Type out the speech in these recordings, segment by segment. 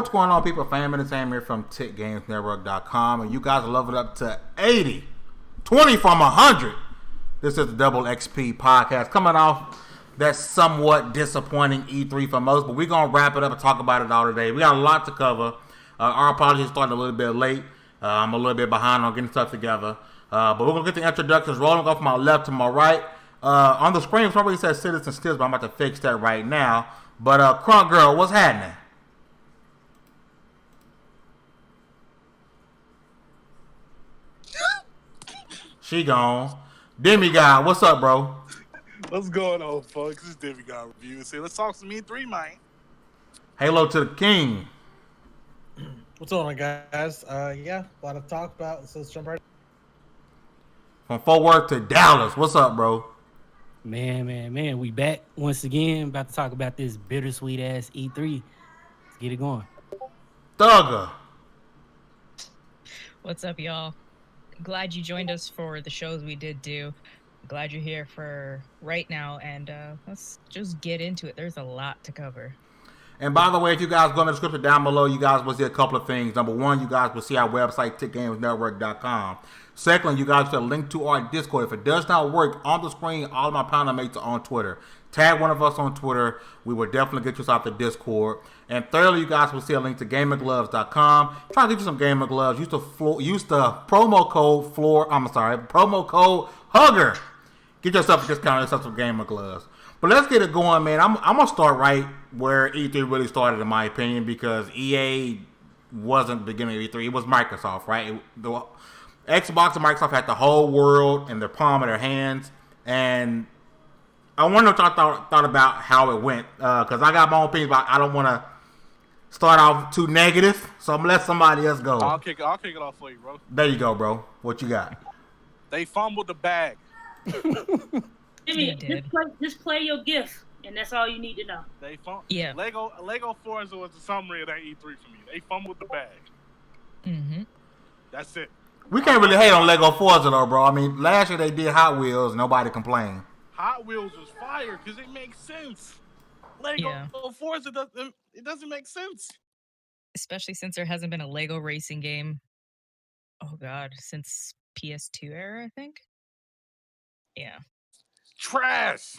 What's going on, people? Fam Entertainment here from TiC and you guys are leveled up to 80. 20 from 100. This is the Double XP podcast coming off that somewhat disappointing E3 for most, but we're going to wrap it up and talk about it all today. We got a lot to cover. Our apologies started a little bit late. I'm a little bit behind on getting stuff together. But we're going to get the introductions rolling. Go from my left to my right. On the screen, somebody says Citizen Stills, but I'm about to fix that right now. But Crunk Girl, what's happening? She gone. Demi God, what's up, bro? What's going on, folks? This is Demi God Reviews. Here, let's talk some E3, man. Halo to the king. What's going on, guys? Yeah, a lot to talk about, so let's jump right in. From Fort Worth to Dallas, what's up, bro? Man, we back once again. About to talk about this bittersweet ass E3. Let's get it going. Thugger. What's up, y'all? Glad you joined us for the shows we did do. Glad you're here for right now, and let's just get into it. There's a lot to cover. And by the way, if you guys go in the description down below, you guys will see a couple of things. Number one, you guys will see our website, TiCNetwork.com. Secondly, you guys will see a link to our Discord. If it does not work, on the screen, all of my panel mates are on Twitter. Tag one of us on Twitter. We will definitely get you out the Discord. And thirdly, you guys will see a link to GamerGloves.com. Try to get you some gamer gloves. Use the promo code HUGGER. Get yourself a discount and some gamer gloves. But let's get it going, man. I'm going to start right where E3 really started, in my opinion, because EA wasn't the beginning of E3. It was Microsoft, right? The Xbox and Microsoft had the whole world in the palm of their hands. And I wonder what y'all thought about how it went. Because I got my own opinions, but I don't want to start off too negative. So I'm going to let somebody else go. I'll kick it off for you, bro. There you go, bro. What you got? They fumbled the bag. Jimmy, just play your gift, and that's all you need to know. They fumbled. Yeah. Lego Forza was the summary of that E3 for me. They fumbled the bag. Mm-hmm. That's it. We can't really hate on Lego Forza, though, bro. I mean, last year they did Hot Wheels. Nobody complained. Hot Wheels was fire because it makes sense. Lego Forza doesn't make sense. Especially since there hasn't been a Lego racing game, oh God, since PS2 era, I think. Yeah. Trash.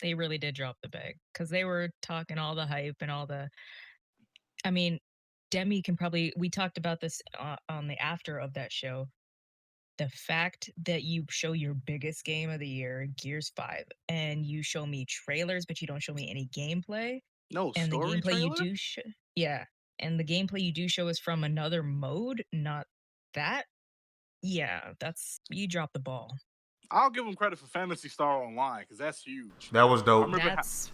They really did drop the bag because they were talking all the hype and all the. I mean, Demi can probably. We talked about this on the after of that show. The fact that you show your biggest game of the year, Gears 5, and you show me trailers, but you don't show me any gameplay. No, and story the gameplay trailer? you do and the gameplay you do show is from another mode, not that. Yeah, you dropped the ball. I'll give them credit for Phantasy Star Online because that's huge. That was dope. That's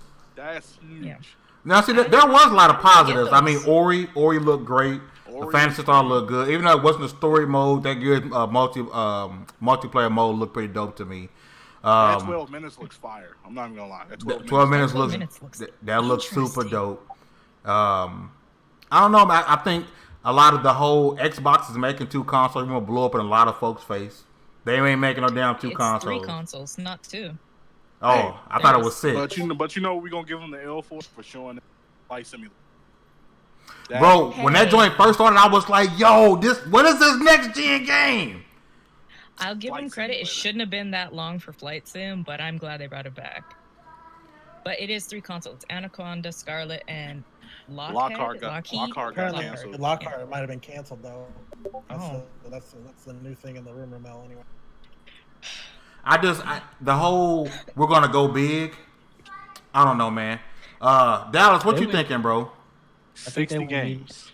huge. Yeah. Now, see, there was a lot of positives. I mean, Ori looked great. The Phantasy Star looked good. Even though it wasn't a story mode, that good multiplayer mode looked pretty dope to me. That 12 minutes looks fire. I'm not even going to lie. That 12 minutes looks super dope. I don't know, man. I think a lot of the whole Xbox is making two consoles. You're going to blow up in a lot of folks' face. They ain't making no damn two consoles. 3 consoles, not 2. Oh, hey, I thought it was 6. But you know we're going to give them the L for showing Flight Simulator. Bro, when that joint first started, I was like, yo, what is this next-gen game? I'll give them credit. It shouldn't have been that long for Flight Sim, but I'm glad they brought it back. But it is 3 consoles. Anaconda, Scarlet, and Lockhart got canceled. Lockhart might have been canceled, though. That's the new thing in the rumor mill, anyway. We're going to go big. I don't know, man. Dallas, what you thinking, bro? 60 games.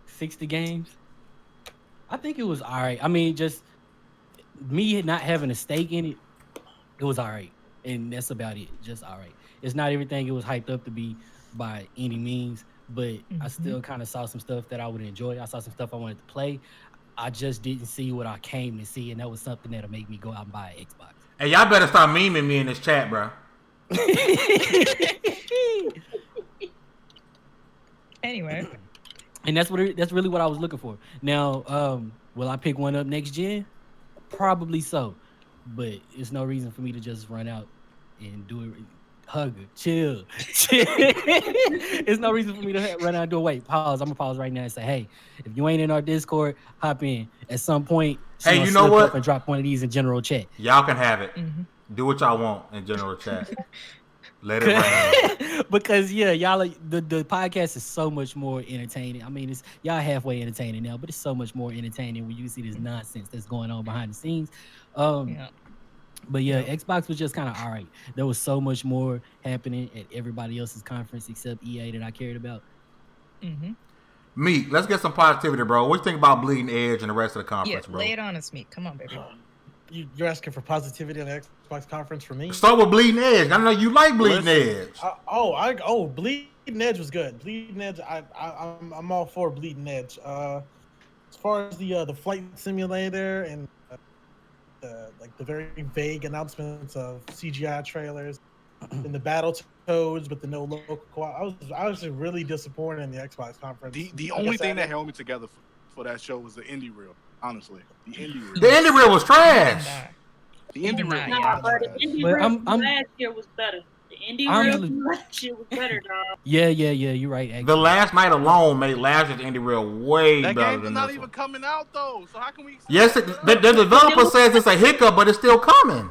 60 games? I think it was all right. I mean, just me not having a stake in it, it was all right. And that's about it. Just all right. It's not everything it was hyped up to be by any means, but I still kind of saw some stuff that I would enjoy. I saw some stuff I wanted to play. I just didn't see what I came to see, and that was something that'll make me go out and buy an Xbox. Hey, y'all better stop memeing me in this chat, bro. Anyway. And that's really what I was looking for. Now, will I pick one up next gen? Probably so, but it's no reason for me to just run out and do it Hugger, chill. It's no reason for me to run out and do a wait. Pause. I'm gonna pause right now and say, hey, if you ain't in our Discord, hop in. At some point, Hey, you know slip what? up and drop one of these in general chat. Y'all can have it. Mm-hmm. Do what y'all want in general chat. Let it rain. Because y'all the podcast is so much more entertaining. I mean, it's y'all halfway entertaining now, but it's so much more entertaining when you see this nonsense that's going on behind the scenes. Yeah. But Xbox was just kind of all right. There was so much more happening at everybody else's conference except EA that I cared about. Mm-hmm. Meek, let's get some positivity, bro. What do you think about Bleeding Edge and the rest of the conference, bro? Lay it on us, Meek. Come on, baby. You're asking for positivity on the Xbox conference for me? Start with Bleeding Edge. I know you like Bleeding Edge. Bleeding Edge was good. Bleeding Edge, I'm all for Bleeding Edge. As far as the flight simulator and the very vague announcements of CGI trailers and the Battletoads, but the no local co-op, I was just really disappointed in the Xbox conference. The only thing that held me together for that show was the indie reel. Honestly, the indie reel. The indie reel was trash. The indie reel. Nah, but the indie reel last year was better. The indie reel last year was better, dog. Yeah, you're right. Actually. The last night alone made last year's indie reel way that better game than is not this even one. coming out though. So how can we? Yes, the developer says it's a hiccup, but it's still coming.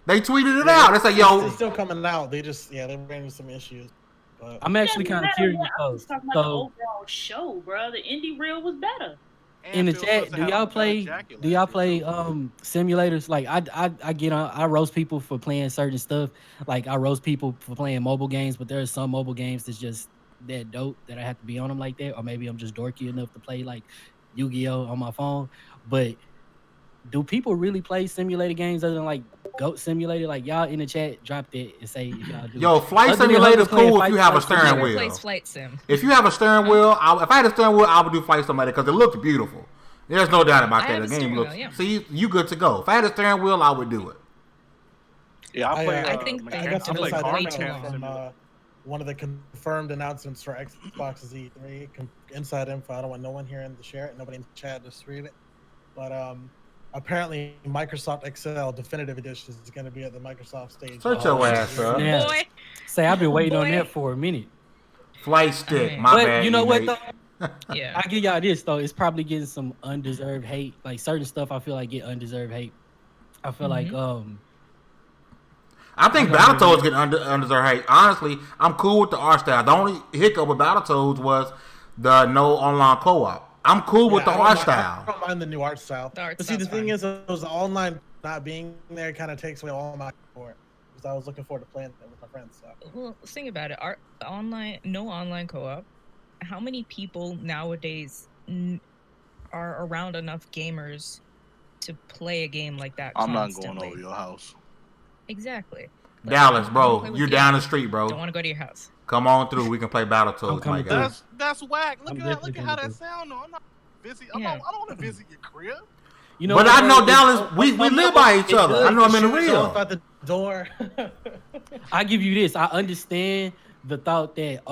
They tweeted it out. They said, "Yo, it's still coming out." They ran into some issues. But I'm actually kind of curious. I was talking about the overall show, bro. The indie reel was better. In the chat, do y'all play simulators? Like I get on, I roast people for playing certain stuff. Like I roast people for playing mobile games, but there are some mobile games that's just that dope that I have to be on them like that, or maybe I'm just dorky enough to play like Yu-Gi-Oh on my phone. But do people really play simulator games other than like Goat Simulator? Like y'all in the chat, drop that and say if y'all do. Yo, Flight Simulator's cool if you have a steering wheel. Plays Flight Sim. If you have a steering wheel, if I had a steering wheel, I would do Flight Simulator because it looks beautiful. There's no doubt about that. The game looks. See, you good to go. If I had a steering wheel, I would do it. Yeah, I think I got some inside way info too long. from one of the confirmed announcements for Xbox's E3. Inside info. I don't want no one here in the share it. Nobody in the chat just read it. But apparently, Microsoft Excel Definitive Edition is going to be at the Microsoft stage. Search your ass, bro. Yeah. Boy. Say I've been waiting on that for a minute. Flight stick, I mean, my But bad. you know what though? Yeah. I give y'all this though. It's probably getting some undeserved hate. Like certain stuff, I feel like get undeserved hate. I feel like I think Battletoads get undeserved hate. Honestly, I'm cool with the art style. The only hiccup with Battletoads was the no online co-op. I'm cool with the art style. I don't mind the new art style. But see, the thing is, those online not being there kind of takes away all my support. Because I was looking forward to playing it with my friends. So. Well, think about it. No online co-op. How many people nowadays are around enough gamers to play a game like that? I'm constantly? not going over your house. Exactly. Dallas, bro, you're down the street, bro. Don't want to go to your house. Come on through. We can play Battletoads, my guy. That's whack. Look at how that sound. No, I'm not busy. I don't want to visit your crib. You know, but I know Dallas. We live by each other. I know I'm in the real. At the door. I give you this. I understand the thought that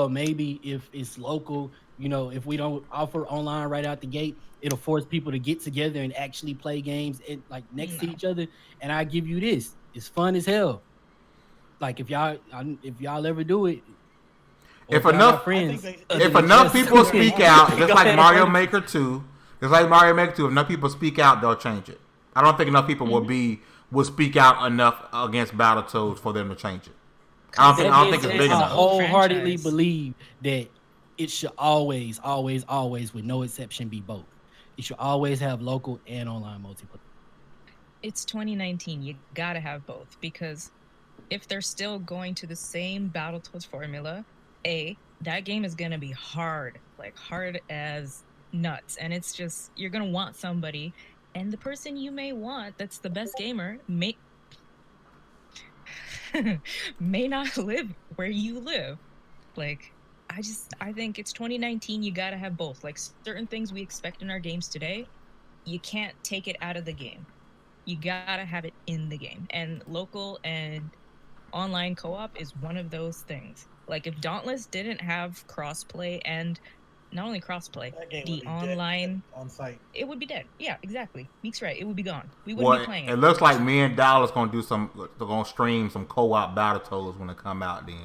maybe if it's local, if we don't offer online right out the gate, it'll force people to get together and actually play games next to each other. And I give you this. It's fun as hell. Like if y'all ever do it, if enough people speak out, just like Mario Maker 2, if enough people speak out, they'll change it. I don't think enough people will speak out enough against Battletoads for them to change it. I don't think it's big enough. I wholeheartedly believe that it should always, with no exception, be both. It should always have local and online multiplayer. It's 2019. You gotta have both because if they're still going to the same Battletoads formula, that game is gonna be hard as nuts, and it's just you're gonna want somebody, and the person you may want that's the best gamer may not live where you live. I think it's 2019. You gotta have both. Like certain things we expect in our games today, you can't take it out of the game. You gotta have it in the game, and local and online co-op is one of those things. Like if Dauntless didn't have crossplay and not only crossplay, That game the would be online dead on site. it would be dead. Yeah, exactly. Meek's right. It would be gone. We wouldn't Well, be playing it it. looks like me and Dallas gonna do some. They're gonna stream some co-op Battletoads when they come out. Then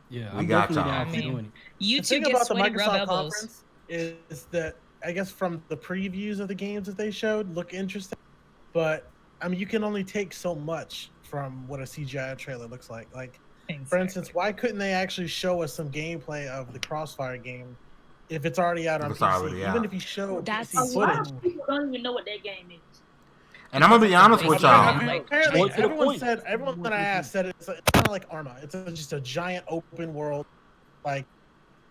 Yeah, we I'm got definitely y'all. down for doing it. You The two thing get about the sweaty rub Microsoft elbows. conference is that I guess from the previews of the games that they showed look interesting, but I mean you can only take so much from what a CGI trailer looks like. Like for instance, why couldn't they actually show us some gameplay of the Crossfire game if it's already out on It's PC? already out. Even if you show That's- PC A lot footage. of people don't even know what that game is. And I'm gonna be honest with y'all. Apparently, More to the everyone point. said everyone that I asked said it's kind of like Arma. It's just a giant open world, like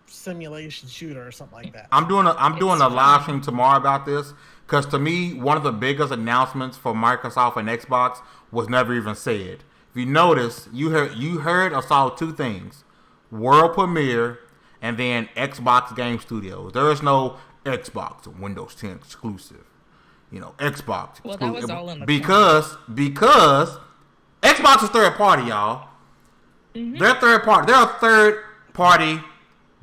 simulation shooter or something like that. I'm doing a live stream tomorrow about this because to me one of the biggest announcements for Microsoft and Xbox was never even said. If you notice, you heard or saw two things: world premiere and then Xbox Game Studios. There is no Xbox or Windows 10 exclusive. You know, Xbox. Well, that was all in the because Xbox is third party, y'all. Mm-hmm. They're third party. They're a third party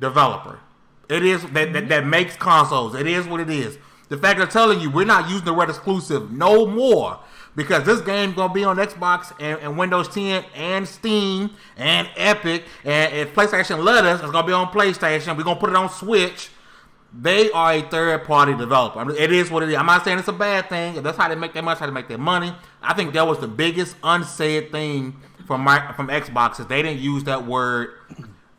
developer. It is that makes consoles. It is what it is. The fact they're telling you we're not using the word exclusive no more because this game's gonna be on Xbox and Windows 10 and Steam and Epic, and if PlayStation let us, it's gonna be on PlayStation. We're gonna put it on Switch. They are a third-party developer. I mean, it is what it is. I'm not saying it's a bad thing. If that's how they make their money, how they make their money. I think that was the biggest unsaid thing from Xbox is they didn't use that word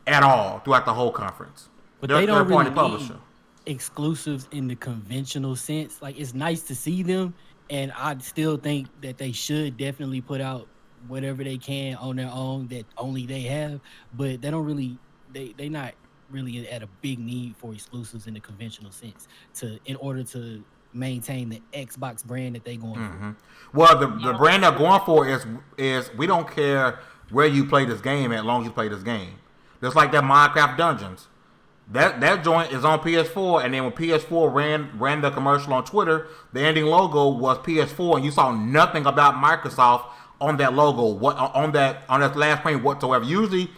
at all throughout the whole conference. But They're they don't really publisher. need exclusives in the conventional sense. Like, it's nice to see them, and I still think that they should definitely put out whatever they can on their own that only they have. But they don't really, they not really at a big need for exclusives in the conventional sense in order to maintain the Xbox brand that they going for. Well, the brand they're going for is we don't care where you play this game as long as you play this game. Just like that Minecraft Dungeons. That joint is on PS4, and then when PS4 ran the commercial on Twitter, the ending logo was PS4, and you saw nothing about Microsoft on that logo, on that last frame whatsoever. Usually,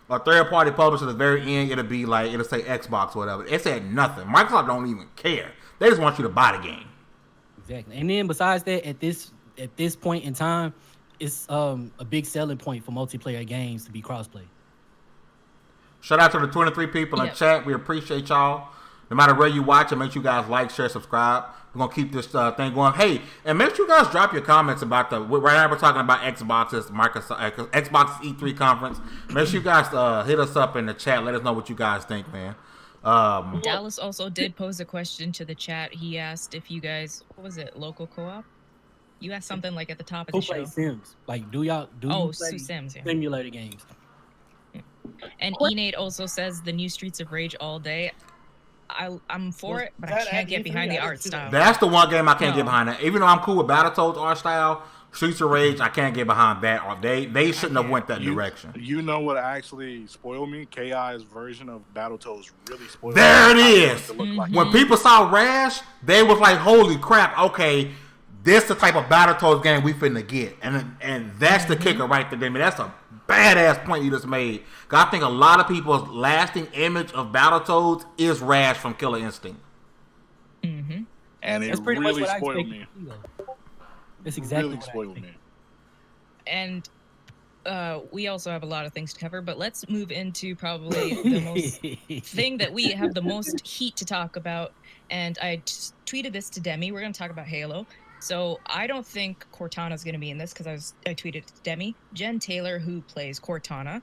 a third-party publisher at the very end, it'll say Xbox or whatever. It said nothing. Microsoft don't even care. They just want you to buy the game. Exactly. And then besides that, at this point in time, it's a big selling point for multiplayer games to be crossplay. Shout out to the 23 people in chat. We appreciate y'all. No matter where you watch it, make sure you guys like, share, subscribe. We're going to keep this thing going. Hey, and make sure you guys drop your comments about right now we're talking about Xbox's E3 conference. Make sure you guys hit us up in the chat. Let us know what you guys think, man. Dallas also did pose a question to the chat. He asked if you guys, what was it, local co-op? You asked something like at the top of the show. Who plays Sims? Like, do you play Sims, yeah. simulator games? And Enate also says the new Streets of Rage all day. I'm for it, but I can't get behind the art style. That's the one game I can't get behind. That. Even though I'm cool with Battletoads art style, Streets of Rage, I can't get behind that. They shouldn't have went that direction. You know what actually spoiled me? KI's version of Battletoads really spoiled me. There it is. Like when people saw Rash, they was like, "Holy crap! Okay, this the type of Battletoads game we finna get." And that's the kicker right there. I mean, that's a badass point you just made. Cause I think a lot of people's lasting image of Battletoads is Rash from Killer Instinct. Mm-hmm. And it pretty really much spoiled me. That's exactly really spoiled me. And we also have a lot of things to cover, but let's move into probably the most thing that we have the most heat to talk about. And I tweeted this to Demi. We're going to talk about Halo. So I don't think Cortana's going to be in this because I tweeted it to Demi. Jen Taylor, who plays Cortana,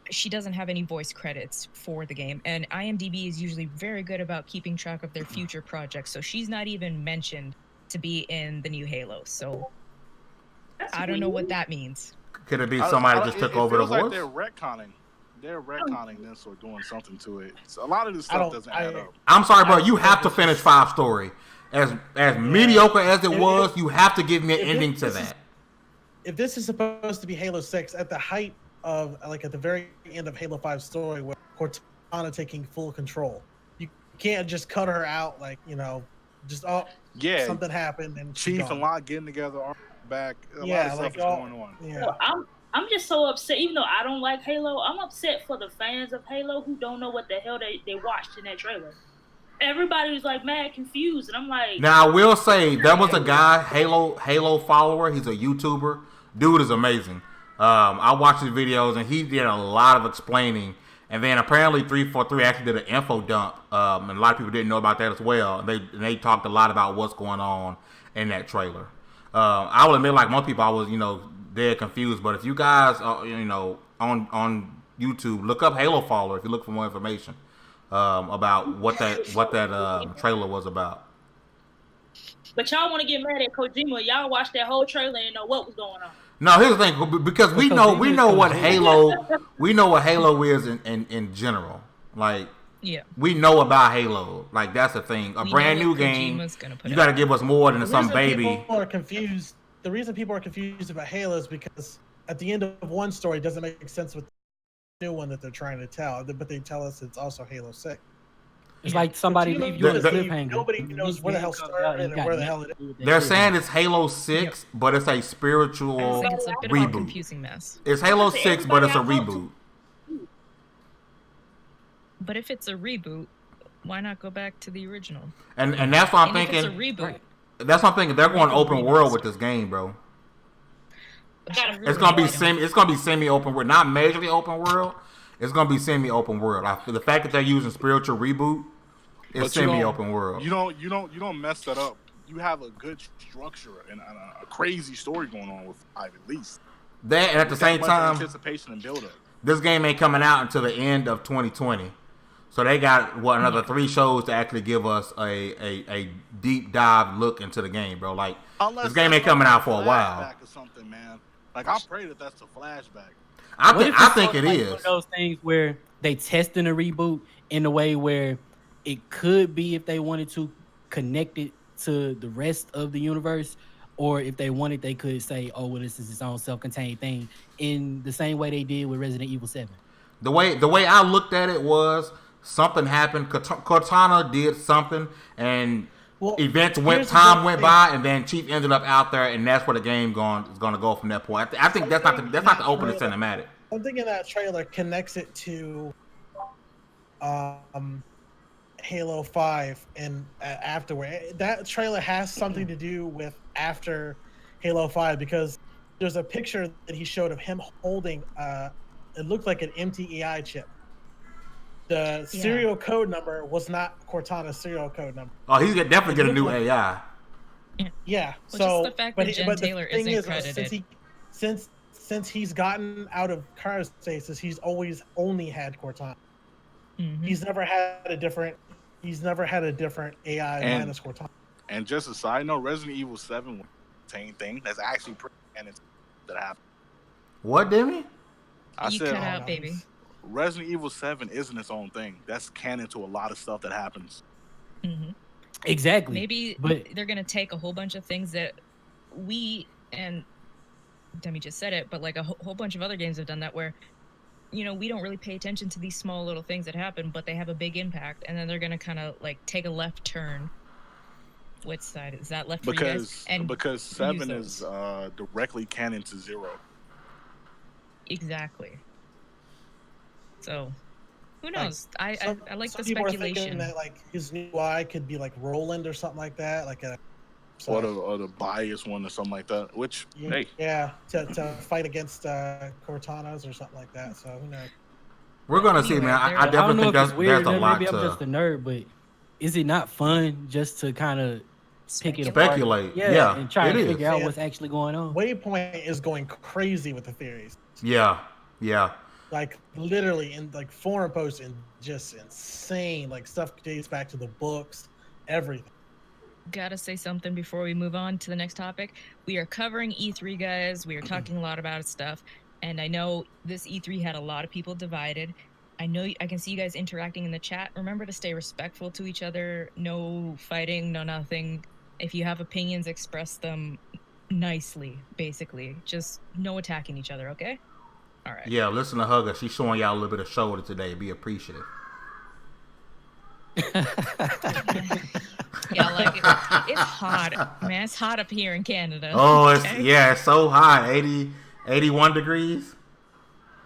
she doesn't have any voice credits for the game. And IMDb is usually very good about keeping track of their future projects. So she's not even mentioned to be in the new Halo. So I don't know what that means. Could it be somebody just took over the voice? Like they're retconning this or doing something to it. So a lot of this stuff doesn't add up. I'm sorry, bro. You have to finish 5 story. As mediocre as it was, you have to give me an ending to that. If this is supposed to be Halo 6 at the height of, like, at the very end of Halo 5 story where Cortana taking full control, you can't just cut her out, like, you know, just something happened and Chief and Locke getting together, back. A lot of stuff is going on. Yeah. Well, I'm just so upset. Even though I don't like Halo, I'm upset for the fans of Halo who don't know what the hell they watched in that trailer. Everybody was like mad confused, and I'm like. Now I will say there was a guy, Halo follower. He's a YouTuber. Dude is amazing. I watched his videos and he did a lot of explaining. And then apparently 343 actually did an info dump, and a lot of people didn't know about that as well. They talked a lot about what's going on in that trailer. I will admit, like most people, I was dead confused. But if you guys on YouTube, look up Halo follower if you look for more information about what that trailer was about. But y'all want to get mad at Kojima? Y'all watched that whole trailer and know what was going on. No, here's the thing, because we know what Halo is in general. Like, we know about Halo. Like, that's the thing. A brand new game, you got to give us more than some baby. People are confused. The reason people are confused about Halo is because at the end of one story, it doesn't make sense with the new one that they're trying to tell. But they tell us it's also Halo 6. It's like somebody leave you a cliffhanger. Nobody knows where the hell started and where the hell it is. They're saying it's Halo 6, but it's a spiritual it's a bit reboot. of a confusing mess. It's Halo 6, but it's a reboot. But if it's a reboot, why not go back to the original? And that's what I'm thinking. If it's a reboot, that's what I'm thinking. They're going open world with this game, bro. It's gonna be semi open world, not majorly open world. It's gonna be semi open world. The fact that they're using spiritual reboot. It's semi-open world. You don't mess that up. You have a good structure and a crazy story going on with 5 at least. That and at the same time, anticipation and build up. This game ain't coming out until the end of 2020, so they got another 3 shows to actually give us a deep dive look into the game, bro. Like this game ain't coming out for a while. Or something, man. Like I pray that's a flashback. I think it is one of those things where they testing a reboot in a way where. It could be if they wanted to connect it to the rest of the universe, or if they wanted, they could say, "Oh, well, this is its own self-contained thing," in the same way they did with Resident Evil 7. The way I looked at it was something happened. Cortana did something, and time went by, and then Chief ended up out there, and that's where the game is going to go from that point. I think that's not the opening cinematic. I'm thinking that trailer connects it to Halo 5 and afterward. That trailer has something to do with after Halo 5 because there's a picture that he showed of him holding it looked like an MTEI chip. The serial code number was not Cortana's serial code number. Oh, he's definitely get a new AI. Yeah. Well, so just the fact that Jen Taylor isn't credited. Since he's gotten out of cryostasis, he's always only had Cortana. Mm-hmm. He's never had a different AI minus Cortana. And just a side note, Resident Evil 7 was the same thing. That's actually pretty canon that happened. What, Demi? I said, cut out, baby. Resident Evil 7 isn't its own thing. That's canon to a lot of stuff that happens. Mm-hmm. Exactly. Maybe they're going to take a whole bunch of things that we, and Demi just said it, but like a whole bunch of other games have done that where we don't really pay attention to these small little things that happen, but they have a big impact, and then they're gonna kind of like take a left turn. Which side is that left for you guys? Because 7 is directly canon to 0. Exactly. So, who knows? I like the people speculation. Are thinking that like his new UI could be like Roland or something like that, like a. Or the bias one or something like that. Which to fight against Cortanas or something like that. So who knows? We're gonna see, man. I definitely think there's a lot maybe I'm just a nerd, but is it not fun just to kind of pick it apart? Speculate, and try to figure out what's actually going on? Waypoint is going crazy with the theories. Yeah. Like literally in like forum posts and just insane. Like stuff dates back to the books, everything. Gotta say something before we move on to the next topic. We are covering E3, guys. We are talking a lot about stuff, and I know this E3 had a lot of people divided. I can see you guys interacting in the chat. Remember to stay respectful to each other. No fighting, no nothing. If you have opinions, express them nicely, basically. Just no attacking each other, okay? All right. Yeah, listen to Hugger. She's showing y'all a little bit of shoulder today. Be appreciative. Yeah, like it's hot, man. It's hot up here in Canada. Oh, it's so hot. 80 81 degrees.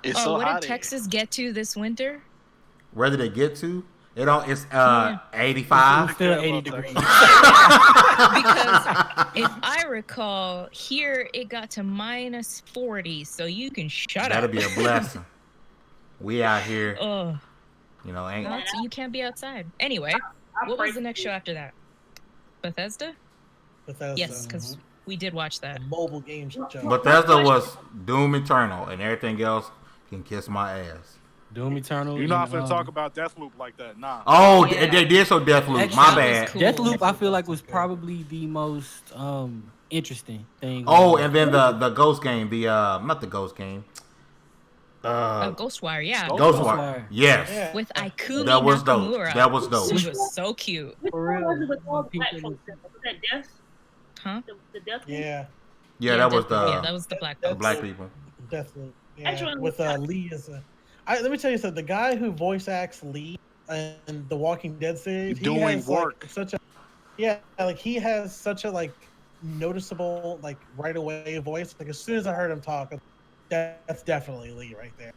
It's so what hot. did Texas get to this winter? Where did it get to? It's Yeah. 85. Still 80 degrees. Because if I recall, here it got to minus 40, so you can shut That'd up. be a blessing. We out here, Oh, ain't. you can't be outside. Anyway, what was the next show after that? Bethesda? Bethesda. Yes, because we did watch that. A mobile game show. Bethesda was Doom Eternal, and everything else can kiss my ass. Doom Eternal. You're not gonna talk about Deathloop like that, nah. Oh, Yeah. they did show Deathloop. My bad. Cool. Deathloop, I feel like was probably the most interesting thing. Oh, and then the Ghost game, not the Ghost game. Ghostwire, yeah. Ghostwire. Yes. Yeah. With Ikumi That was dope. Nakamura. That was dope. She was so cute. Which one was it with all the black folks? Was that Death? Huh? The Death one? Yeah, Yeah, that was that was the black the folks. black people. definitely. Actually, Yeah, with Lee as let me tell you something. The guy who voice acts Lee in the Walking Dead series, Doing he has work. like such a he has such a like noticeable like right away voice. Like as soon as I heard him talk, that's definitely Lee right there.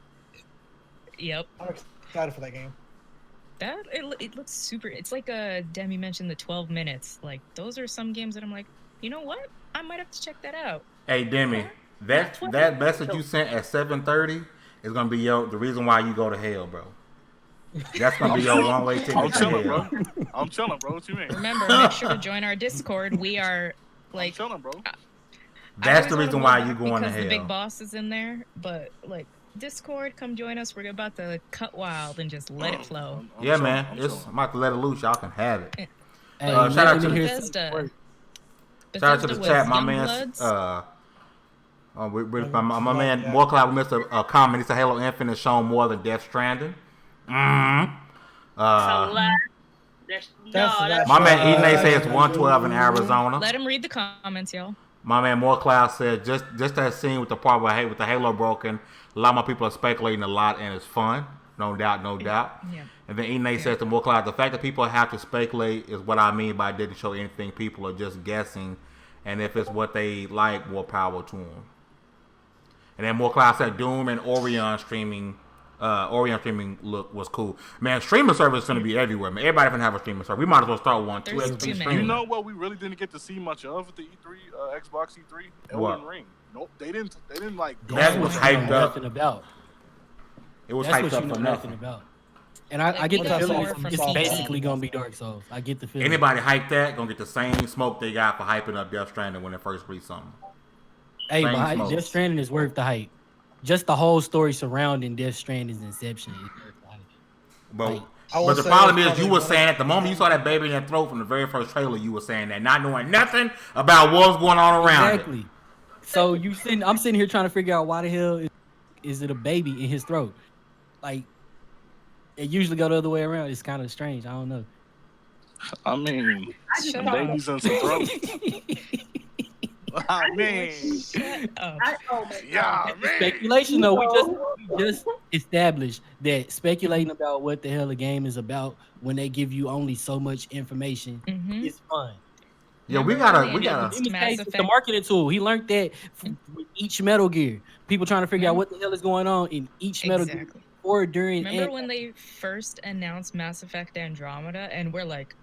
Yep. I'm excited for that game. It looks super. It's like Demi mentioned the 12 minutes. Like those are some games that I'm like, you know what? I might have to check that out. Hey, Demi, that message you sent at 7:30 is gonna be the reason why you go to hell, bro. That's gonna be your one-way ticket I'm to chilling, hell. bro. I'm chilling, bro. What you mean? Remember, make sure to join our Discord. We are I'm like chilling, bro. That's the reason why you going to because the big hell. boss is in there. But like Discord, come join us. We're about to cut wild and just let it flow. I'm Yeah, chilling, man. I'm I'm about to let it loose. Y'all can have it. Hey, shout out to Bethesda. Shout out to the was chat, my Youngbloods. man. My man, More Cloud missed a comment. He said Halo Infinite shown more than Death Stranding. That's a lie. That's My man Ene says it's 112 in Arizona. Let him read the comments, y'all. My man More Cloud said just that scene with the part with the Halo broken. A lot more people are speculating a lot, and it's fun. No doubt. Yeah. And then Ene says to More Cloud, the fact that people have to speculate is what I mean by didn't show anything. People are just guessing, and if it's what they like, more power to them. And then More Cloud said Doom and Orion streaming look was cool. Man, streaming service is going to be everywhere, man. Everybody can have a streaming service. We might as well start one. There's Twitch too many. streaming. You know what? We really didn't get to see much of at the E3, Xbox E3. What? Elden Ring. Nope, they didn't like. That was hyped up. Nothing about. It was That's hyped what up you know for nothing nothing. about. And I get we the got feeling more from it's Fallout. basically gonna be Dark Souls. I get the feeling. Anybody hype that gonna get the same smoke they got for hyping up Death Stranding when they first released something. Hey, Same but smoke. Death Stranding is worth the hype. Just the whole story surrounding Death Stranding's inception is worth the hype. But Like, but the problem is you were saying at the moment you saw that baby in your throat from the very first trailer, you were saying that, not knowing nothing about what's going on around exactly. it. So I'm sitting here trying to figure out why the hell is it a baby in his throat? Like, it usually go the other way around. It's kind of strange. I don't know. I mean, Shut the up. babies in some throat. I mean, Shut up. yeah, man. Speculation though, we just established that speculating about what the hell a game is about when they give you only so much information Mhm. is fun. Yeah, we Remember gotta when they In announced this Mass case, it's the Effect? marketing tool. He learned that with each Metal Gear. People trying to figure out what the hell is going on in each Metal Gear Exactly. before, during, Remember and when they first announced Mass Effect Andromeda and we're like,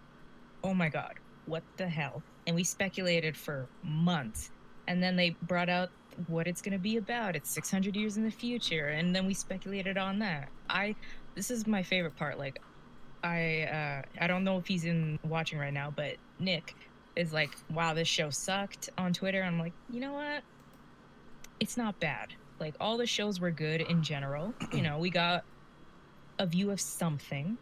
oh my god, what the hell? And we speculated for months. And then they brought out what it's going to be about. It's 600 years in the future. And then we speculated on that. This is my favorite part. Like, I don't know if he's watching right now, but Nick is like, wow, this show sucked on Twitter. I'm like, you know what? It's not bad. Like, all the shows were good in general. You know, we got a view of something,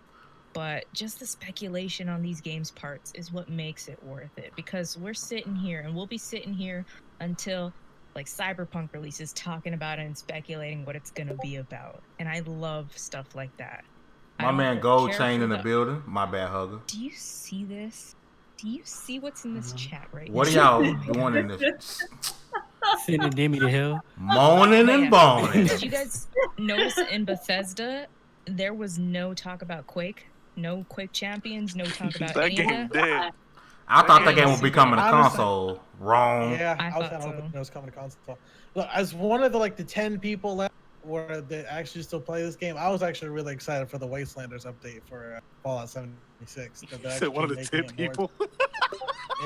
but just the speculation on these games parts is what makes it worth it, because we're sitting here and we'll be sitting here until like Cyberpunk releases, talking about it and speculating what it's gonna be about. And I love stuff like that. I My don't man Gold care Chain for in the building. My bad, hugger. Do you see this? Do you see what's in this chat right What are now? y'all doing in this? sending Demi to hell. Moaning and boning. Did you guys notice in Bethesda there was no talk about Quake? No Quake Champions, no talk about That any of game that? dead. I thought that game Yeah. would be coming to Honestly- console. Wrong. Yeah, I I was thought kind of hoping so. it was coming to console. Look, as one of the 10 people left where they actually still play this game, I was actually really excited for the Wastelanders update for Fallout 76. That they're You said one of the actually 10 making it more- people.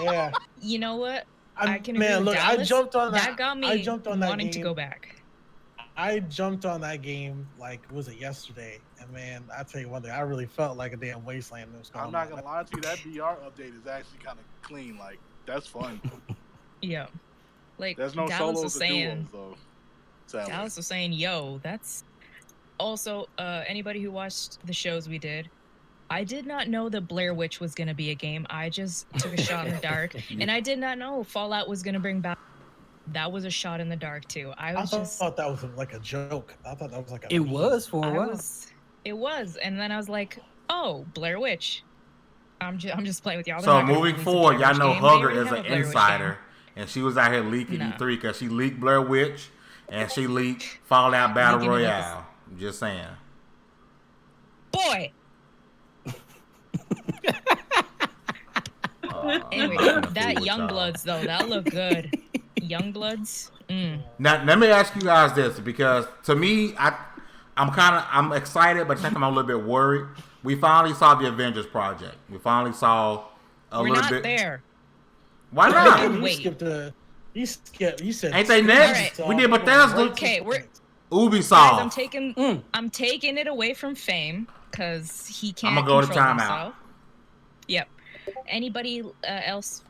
Yeah. You know what? I I can agree man, with look, I Dallas. jumped on That that. got me I jumped on that wanting game. to go back. I jumped on that game was it yesterday? And man, I tell you one thing, I really felt like a damn wasteland that was going I'm not on. gonna lie to you, that VR update is actually kind of clean. Like that's fun. Yeah. Like There's no Dallas solos was or saying. duos though. Sadly. Dallas was saying, "Yo, that's." Also, anybody who watched the shows we did, I did not know that Blair Witch was gonna be a game. I just took a shot in the dark, and I did not know Fallout was gonna bring back. That was a shot in the dark too. I I was just. thought that was like a joke. I thought that was like a It meme. was for a I while. was. It was, and then I was like, "Oh, Blair Witch." I'm just playing with y'all. They're So not gonna moving release a forward, Blair y'all Witch know game. They Hugger already is have an a Blair Witch insider, and she was out here leaking Nah. E3 because she leaked Blair Witch and she leaked Fallout Battle Leaking it like Royale. I'm just saying. Boy. Anyway, that Youngbloods though, that looked good. Youngbloods. Now, let me ask you guys this, because to me, I'm excited, but at the same time I'm a little bit worried. We finally saw the Avengers project. We finally saw a We're little not bit. there. Why You not? Wait. skipped you said Ain't they next? All We did Bethesda. Okay, we're Ubisoft. guys, I'm taking it away from Fame because he can't I'ma go to control timeout. himself. Yep. Anybody else?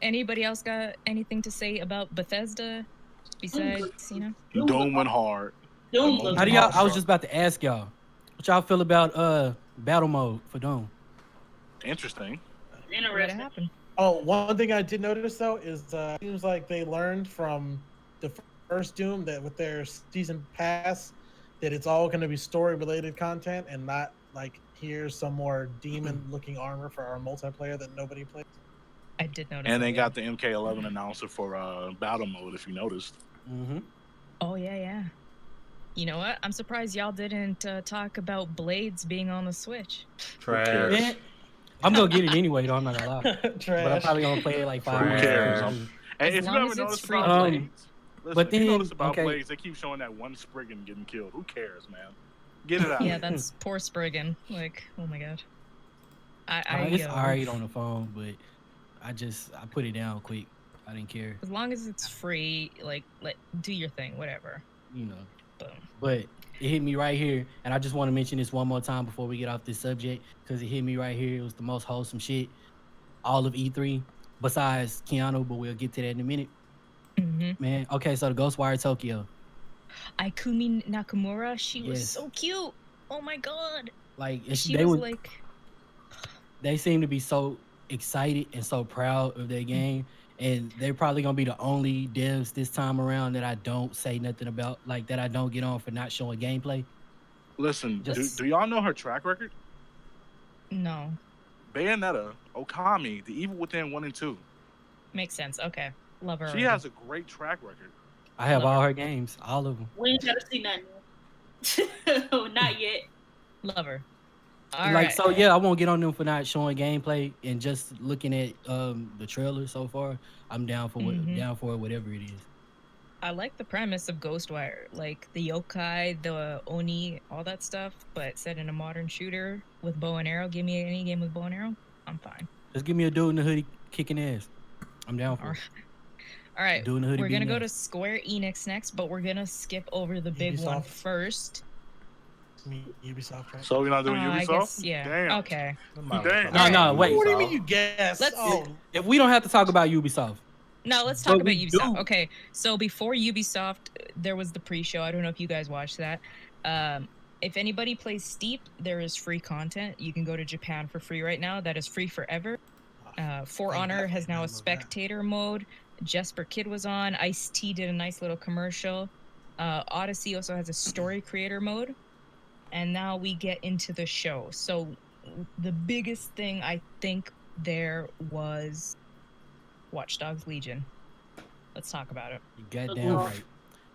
Anybody else got anything to say about Bethesda besides, Doom went hard. Doom How looks How do y'all? awesome. I was just about to ask y'all, what y'all feel about battle mode for Doom? Interesting. what Interesting. happened? Oh, one thing I did notice though is seems like they learned from the first Doom that with their season pass that it's all going to be story related content and not like here's some more demon looking armor for our multiplayer that nobody plays. I did notice. And that, they yeah. got the MK11 announcer for battle mode. If you noticed. Mm-hmm. Oh yeah. You know what? I'm surprised y'all didn't talk about Blades being on the Switch. Trash. Man, I'm gonna get it anyway, though. I'm not gonna lie. But I'm Trash. probably gonna play it like 5 Who minutes. cares? And As if you long ever as it's noticed free about play. Blades, listen, But if you then, notice about okay. Blades, they keep showing that one Spriggan getting killed. Who cares, man? Get it out. Yeah, that's poor Spriggan. Like, oh my god. It's alright on the phone, but I put it down quick. I didn't care, As long as it's free, like, do your thing, whatever. you know. Boom. But it hit me right here, and I just want to mention this one more time before we get off this subject, because it hit me right here. It was the most wholesome shit all of E3, besides Keanu, but we'll get to that in a minute. Mm-hmm. Man, okay, so the Ghostwire Tokyo. Aikumi Nakamura, she was Yes. so cute. Oh my god. Like, She they was were, like, they seem to be so excited and so proud of their game, and they're probably gonna be the only devs this time around that I don't say nothing about, like that I don't get on for not showing gameplay. Listen, Just- do y'all know her track record? no. Bayonetta, Okami, The Evil Within 1 and 2. Makes sense. Okay. Love her. She already. has a great track record. I have Love all her. her games, all of them. We ain't gotta see nothing. Not yet. Love her. So yeah, I won't get on them for not showing gameplay, and just looking at the trailer so far, I'm down for Mhm. whatever it is. I like the premise of Ghostwire, like the yokai, the oni, all that stuff, but set in a modern shooter with bow and arrow. Give me any game with bow and arrow, I'm fine. Just give me a dude in the hoodie kicking ass. I'm down for it. All right, Dude in the hoodie we're gonna beating go to ass. Square Enix next, but we're gonna skip over the big one Ubisoft. first. Ubisoft, right? So you're not doing I Ubisoft? guess, yeah. Damn. Okay. Damn. No, wait. What do you mean you guess? If, Oh, if we don't have to talk about Ubisoft, Now let's talk But about we Ubisoft. do. Okay, so before Ubisoft, there was the pre-show. I don't know if you guys watched that. If anybody plays Steep, there is free content. You can go to Japan for free right now. That is free forever. For I Honor has now a download that. spectator mode. Jesper Kid was on. Ice-T did a nice little commercial. Odyssey also has a story creator mode. And now we get into the show. So the biggest thing I think there was Watch Dogs Legion. Let's talk about it. you goddamn right.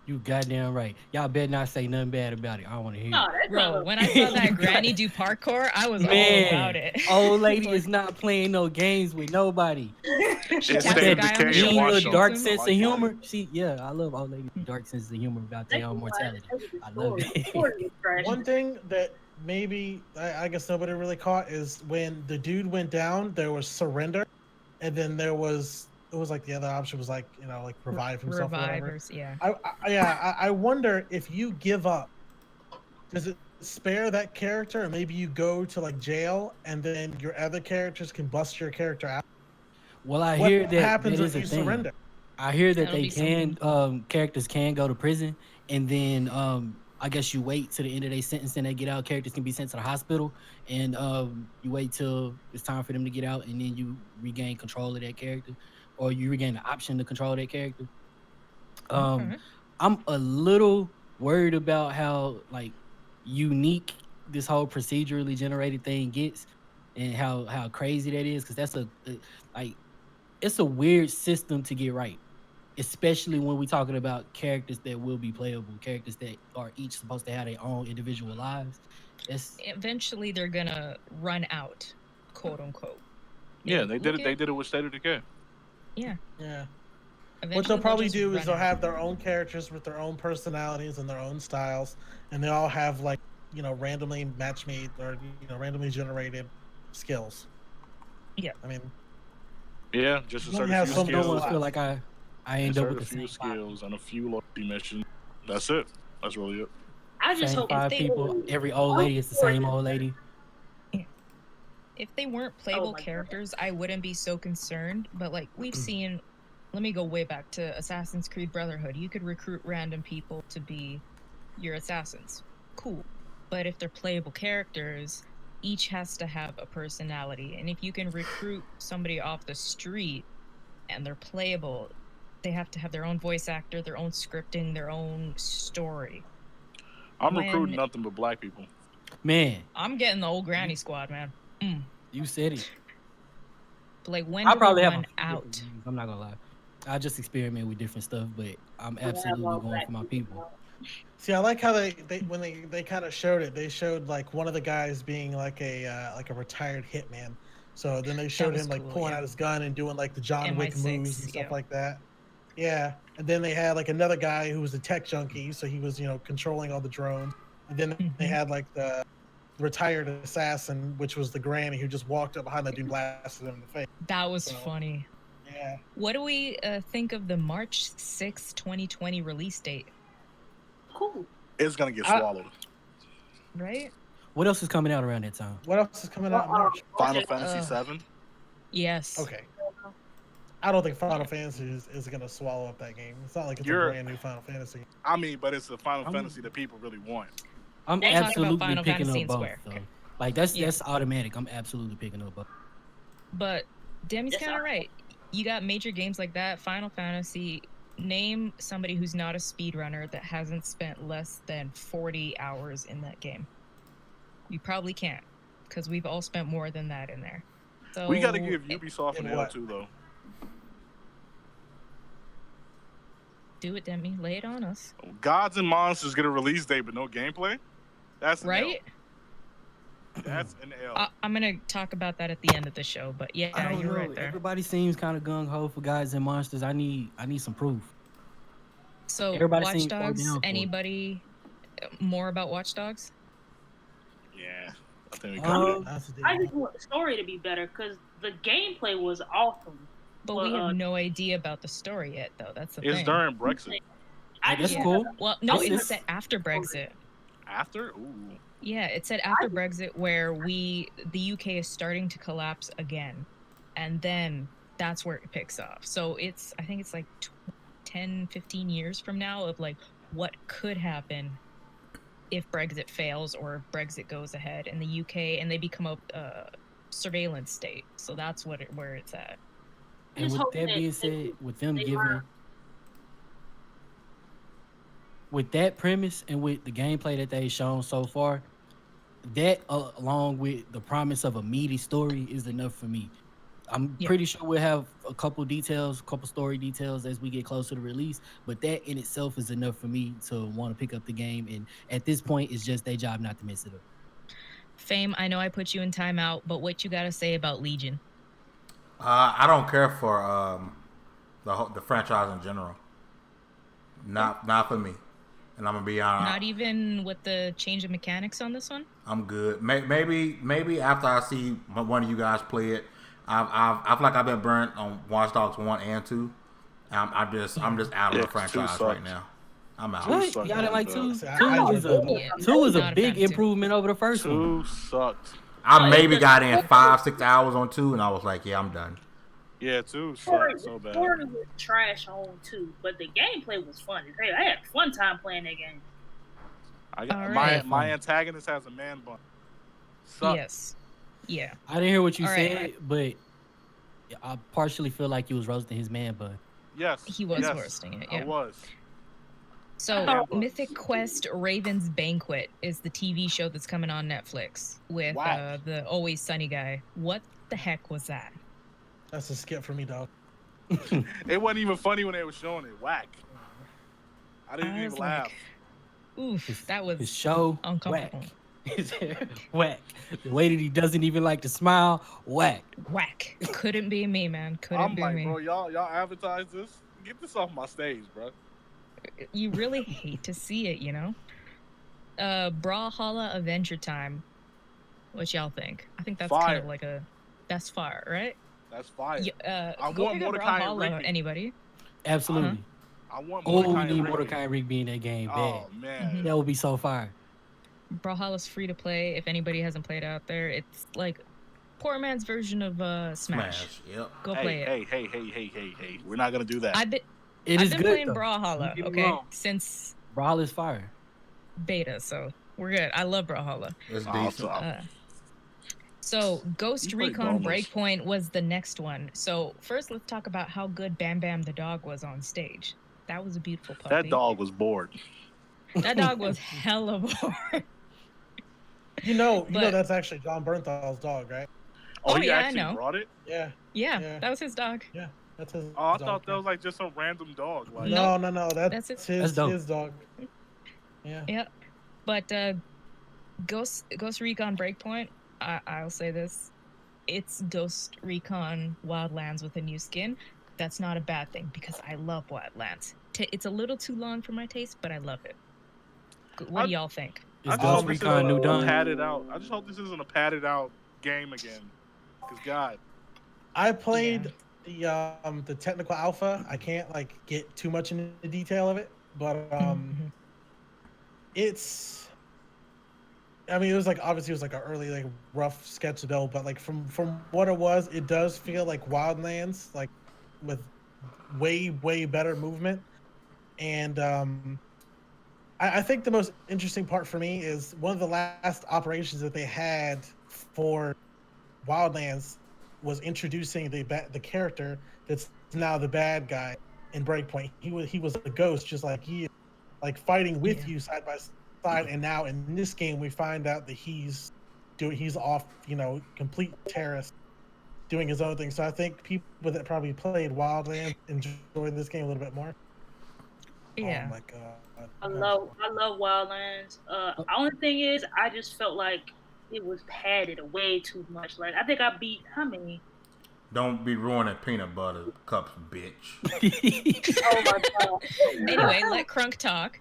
You goddamn right. Y'all better not say nothing bad about it. I don't want to hear No, it. that's Bro, not when I saw that You granny got- do parkour, I was all Man, about it. old lady Like, is not playing no games with nobody. she It's taps State a of guy on the Decay and shoulder, Mean Watch little shoots Dogs. dark him. I sense like of that. humor. I love old lady with dark sense of humor about their own mortality. I love it. One thing that maybe I guess nobody really caught is when the dude went down, there was surrender, and then it was like the other option was like like revive himself or whatever. Revivers, yeah. I wonder if you give up, does it spare that character, or maybe you go to like jail and then your other characters can bust your character out. Well, I What hear that happens that if is a you thing. surrender? I hear that That'll they be can something. characters can go to prison, and then I guess you wait to the end of their sentence and they get out. Characters can be sent to the hospital, and you wait till it's time for them to get out, and then you regain control of that character, or you regain the option to control that character. Um, Okay. I'm a little worried about how like unique this whole procedurally generated thing gets, and how crazy that is, because that's like it's a weird system to get right, especially when we're talking about characters that will be playable, characters that are each supposed to have their own individual lives. It's Eventually, they're gonna run out, quote unquote. Yeah, Like, they did look it. They at did it with State of Decay. yeah. Yeah. What Eventually, they'll probably just do is run they'll out. have their own characters with their own personalities and their own styles, and they all have like randomly match made or randomly generated skills. Yeah. I mean, Yeah, just You insert only a have few some I don't skills. want to feel like I end up Insert with a the few same five, skills and a few loyalty missions. That's it. That's really it. I just same hope five they- people. Every old lady is the same old lady. If they weren't playable my God. characters, I wouldn't be so concerned. But like we've seen, let me go way back to Assassin's Creed Brotherhood. You could recruit random people to be your assassins. Cool. But if they're playable characters, each has to have a personality. And if you can recruit somebody off the street and they're playable, they have to have their own voice actor, their own scripting, their own story. I'm When- recruiting nothing but black people. Man, I'm getting the old granny squad, man. you said it. Like when I do probably we have run a few different out? views, I'm not gonna lie. I just experiment with different stuff, but I'm absolutely going for my people. see, I like how they when they kind of showed it. They showed like one of the guys being like a retired hitman. So then they showed was him like cool, pulling yeah. out his gun and doing like the John Wick MI6, moves and stuff yeah. like that. Yeah, and then they had like another guy who was a tech junkie, so he was controlling all the drones. And then they Mhm. had like the retired assassin, which was the granny who just walked up behind that dude and blasted him in the face. That was So- funny. Yeah. What do we think of the March 6th, 2020 release date? Cool. It's gonna get I- swallowed. Right? What else is coming out around that time? What else is coming out in March? Final Okay. Fantasy VII. Yes. Okay. I don't think Final Fantasy is going to swallow up that game. It's not like it's You're- a brand new Final Fantasy. I mean, but it's the Final I'm- Fantasy that people really want. I'm We'll talk about absolutely Final picking Fantasy up and both. Square. So. Okay. Like that's Yeah. automatic. I'm absolutely picking up both. But Demi's Yes, kind of I- right. You got major games like that, Final Fantasy. Name somebody who's not a speedrunner that hasn't spent less than 40 hours in that game. You probably can't, because we've all spent more than that in there. So We got to give Ubisoft in an L what? too, though. do it, Demi. Lay it on us. Gods and Monsters get a release date, but no gameplay. That's an Right? L. That's an L. I'm gonna talk about that at the end of the show, but I yeah, don't you're know. right there. Everybody seems kind of gung ho for Gods and Monsters. I need some proof. So Everybody Watch seems so Dogs. down for it. Anybody more about Watch Dogs? Yeah, I think we covered it. That's the I deal. just want the story to be better because the gameplay was awesome. But we have no idea about the story yet, though. That's the It's thing. during Brexit. I That's just cool. Well, no, This it is- said after Brexit. After? Ooh. Yeah, it said after Brexit, where the UK is starting to collapse again, and then that's where it picks up. So I think it's like 10, 15 years from now of like what could happen if Brexit fails or if Brexit goes ahead in the UK and they become a surveillance state. So that's where it's at. And just with hope that that being said, with them they giving, learn. with that premise and with the gameplay that they've shown so far, that along with the promise of a meaty story is enough for me. I'm Yeah. pretty sure we'll have a couple details, a couple story details as we get closer to release. But that in itself is enough for me to want to pick up the game. And at this point, it's just their job not to mess it up. Fame, I know I put you in timeout, but what you got to say about Legion? I don't care for the franchise in general. Not for me. And I'm gonna be honest. Not even with the change of mechanics on this one. I'm good. Maybe after I see one of you guys play it, I feel like I've been burnt on Watch Dogs 1 and 2. I'm just out of the franchise right now. I'm out. What? Y'all didn't like 2? Yeah. 2 is a big improvement over the first 2 one. 2 sucked. I maybe got in 5-6 hours on 2, and I was like, yeah, I'm done. Yeah, 2 sucked so bad. Story was trash on 2, but the gameplay was fun. I had a fun time playing that game. My antagonist has a man bun. Sucks. Yes. Yeah. I didn't hear what you said, but I partially feel like you was roasting his man bun. Yes. He was roasting it. Yeah. I was. So, Mythic Quest Raven's Banquet is the TV show that's coming on Netflix with the Always Sunny guy. What the heck was that? That's a skip for me, dog. It wasn't even funny when they were showing it. Whack. I didn't even laugh. Oof, that was his show uncomfortable. Whack. The way that he doesn't even like to smile, whack. Whack. Couldn't be me, man. Couldn't be me. Bro, y'all advertise this? Get this off my stage, bro. You really hate to see it, you know? Brawlhalla Avenger time. What y'all think? I think that's kind of like that's fire, right? That's fire. I want Mordecai and Rigby. Anybody? Absolutely. I want Mordecai we need Mordecai and Rigby in that game. Oh, man. That would be so fire. Brawlhalla's free to play. If anybody hasn't played out there, it's like poor man's version of Smash. Yep. Go play it. Hey. We're not going to do that. I've been playing Brawlhalla, okay, since Brawl is fire. Beta, so we're good. I love Brawlhalla. It's decent. So Ghost Recon Breakpoint was the next one. So first, let's talk about how good Bam Bam the dog was on stage. That was a beautiful puppy. That dog was bored. That dog was hella bored. You know that's actually John Bernthal's dog, right? Oh, he yeah, actually I know. brought it? Yeah, that was his dog. Yeah, that's his I dog, thought that was like just some random dog. Like, no, that's his dog. Yeah. Yeah, but Ghost Recon Breakpoint, I'll say this. It's Ghost Recon Wildlands with a new skin. That's not a bad thing because I love Wildlands. It's a little too long for my taste, but I love it. What do y'all think? Is Ghost Recon New Dawn padded out? I just hope this isn't a padded out game again. Because God, I played the technical alpha. I can't get too much into the detail of it, but it's. I mean, it was obviously it was an early rough sketch build, but from what it was, it does feel like Wildlands, with way better movement, and I think the most interesting part for me is one of the last operations that they had for Wildlands was introducing the character that's now the bad guy in Breakpoint. He was a ghost, just like he is, fighting with you side by side. And now in this game, we find out that he's off, complete terrorist, doing his own thing. So I think people that probably played Wildlands enjoy this game a little bit more. Yeah. Oh my god. I love Wildlands. Only thing is, I just felt like it was padded way too much. I think I beat how many? Don't be ruining peanut butter cups, bitch. Oh my god. Anyway, let Crunk talk.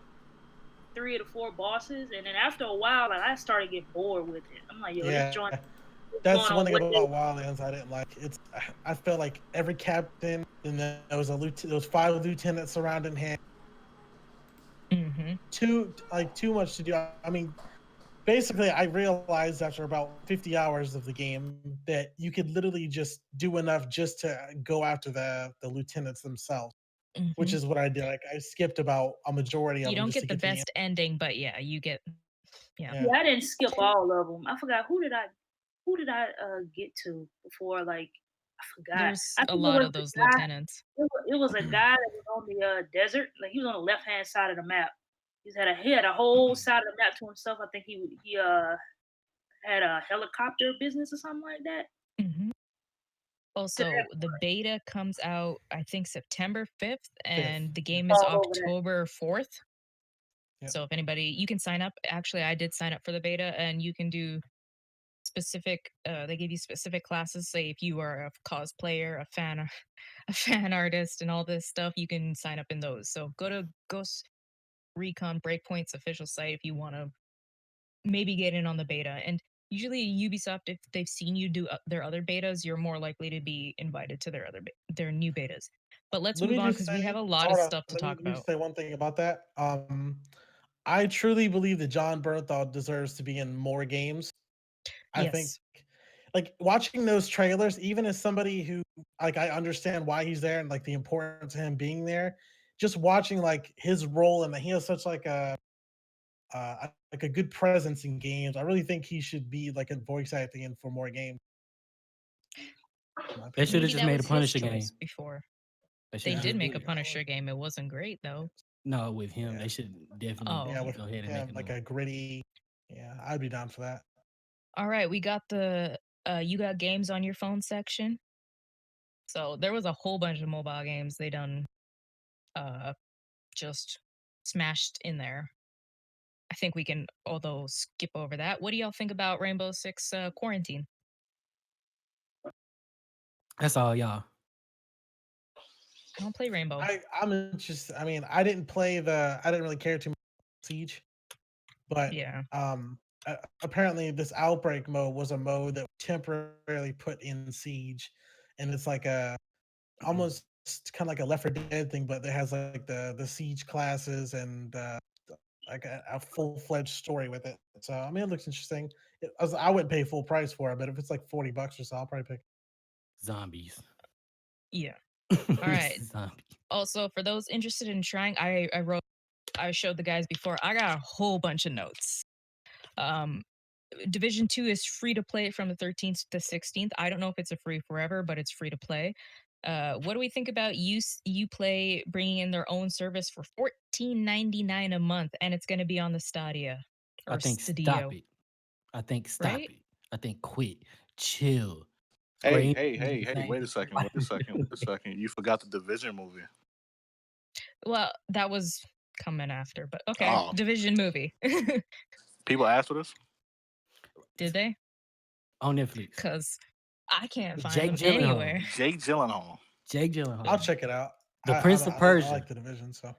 3 of the 4 bosses, and then after a while, I started to get bored with it. I'm like, yo, this joint. That's one thing about Wildlands I didn't like. I felt like every captain, and then there was 5 lieutenants surrounding him. Mm-hmm. Too much to do. I mean, basically, I realized after about 50 hours of the game that you could literally just do enough just to go after the lieutenants themselves, which is what I did. I skipped about a majority of them. You don't get the best ending, but yeah, you get. Yeah, I didn't skip all of them. I forgot who did I get to before? I forgot. There's a lot of those lieutenants. It was a guy that was on the desert. He was on the left hand side of the map. He had a whole side of the map to himself. I think he had a helicopter business or something like that. Mm-hmm. Also, the beta comes out, I think, September 5th, and the game All is over that. October 4th. Yep. So if anybody, you can sign up. Actually, I did sign up for the beta, and you can do specific. They give you specific classes. Say if you are a cosplayer, a fan artist, and all this stuff, you can sign up in those. So go to Ghost Recon Breakpoint's official site if you want to maybe get in on the beta. And usually Ubisoft, if they've seen you do their other betas, you're more likely to be invited to their new betas. But let's Let move me on just because we have say, a lot of hold on. stuff to talk Let me about. just say one thing about that. I truly believe that John Bernthal deserves to be in more games. I think, Yes. like, watching those trailers, even as somebody who, like, I understand why he's there and like the importance of him being there, just watching like his role and that he has such like a good presence in games. I really think he should be like in voice acting in for more games. in my They opinion. should have Maybe just that made a was his Punisher game. choice before. They They should did just make do a that. Punisher game. It wasn't great though. No, with him, Yeah. they should definitely Oh, Yeah, with go ahead and him, make a like new a gritty. Yeah, I'd be down for that. all right. We got the you got games on your phone section. So there was a whole bunch of mobile games they done uh just smashed in there. I think we can although skip over that. What do y'all think about Rainbow Six Quarantine? That's all, y'all. I don't play Rainbow. I'm interested. I mean, I didn't really care too much about Siege, but Yeah. apparently this outbreak mode was a mode that temporarily put in Siege, and it's like a almost kind of like a Left 4 Dead thing, but it has like the Siege classes and like a full fledged story with it. So I mean, it looks interesting. I wouldn't pay full price for it, but if it's like $40 or so, I'll probably pick. Zombies. Yeah. All right. Zombies. Also, for those interested in trying, I showed the guys before. I got a whole bunch of notes. Division 2 is free to play from the 13th to the 16th. I don't know if it's a free forever, but it's free to play. What do we think about Uplay bringing in their own service for $14.99 a month, and it's going to be on the Stadia or I think Stadio, stop it. I think stop right? it. I think quit. Chill. Hey, Square hey, Enix hey, is the hey! same. Wait a second! Wait a second! Wait a second! You forgot the Division movie. Well, that was coming after, but okay. Oh, Division movie. people asked for this. Did they? On Netflix. Because I can't find Jake them Gyllenhaal. anywhere. Jake Gyllenhaal. Jake Gyllenhaal. I'll check it out. The Prince of I Persia. like the Division, so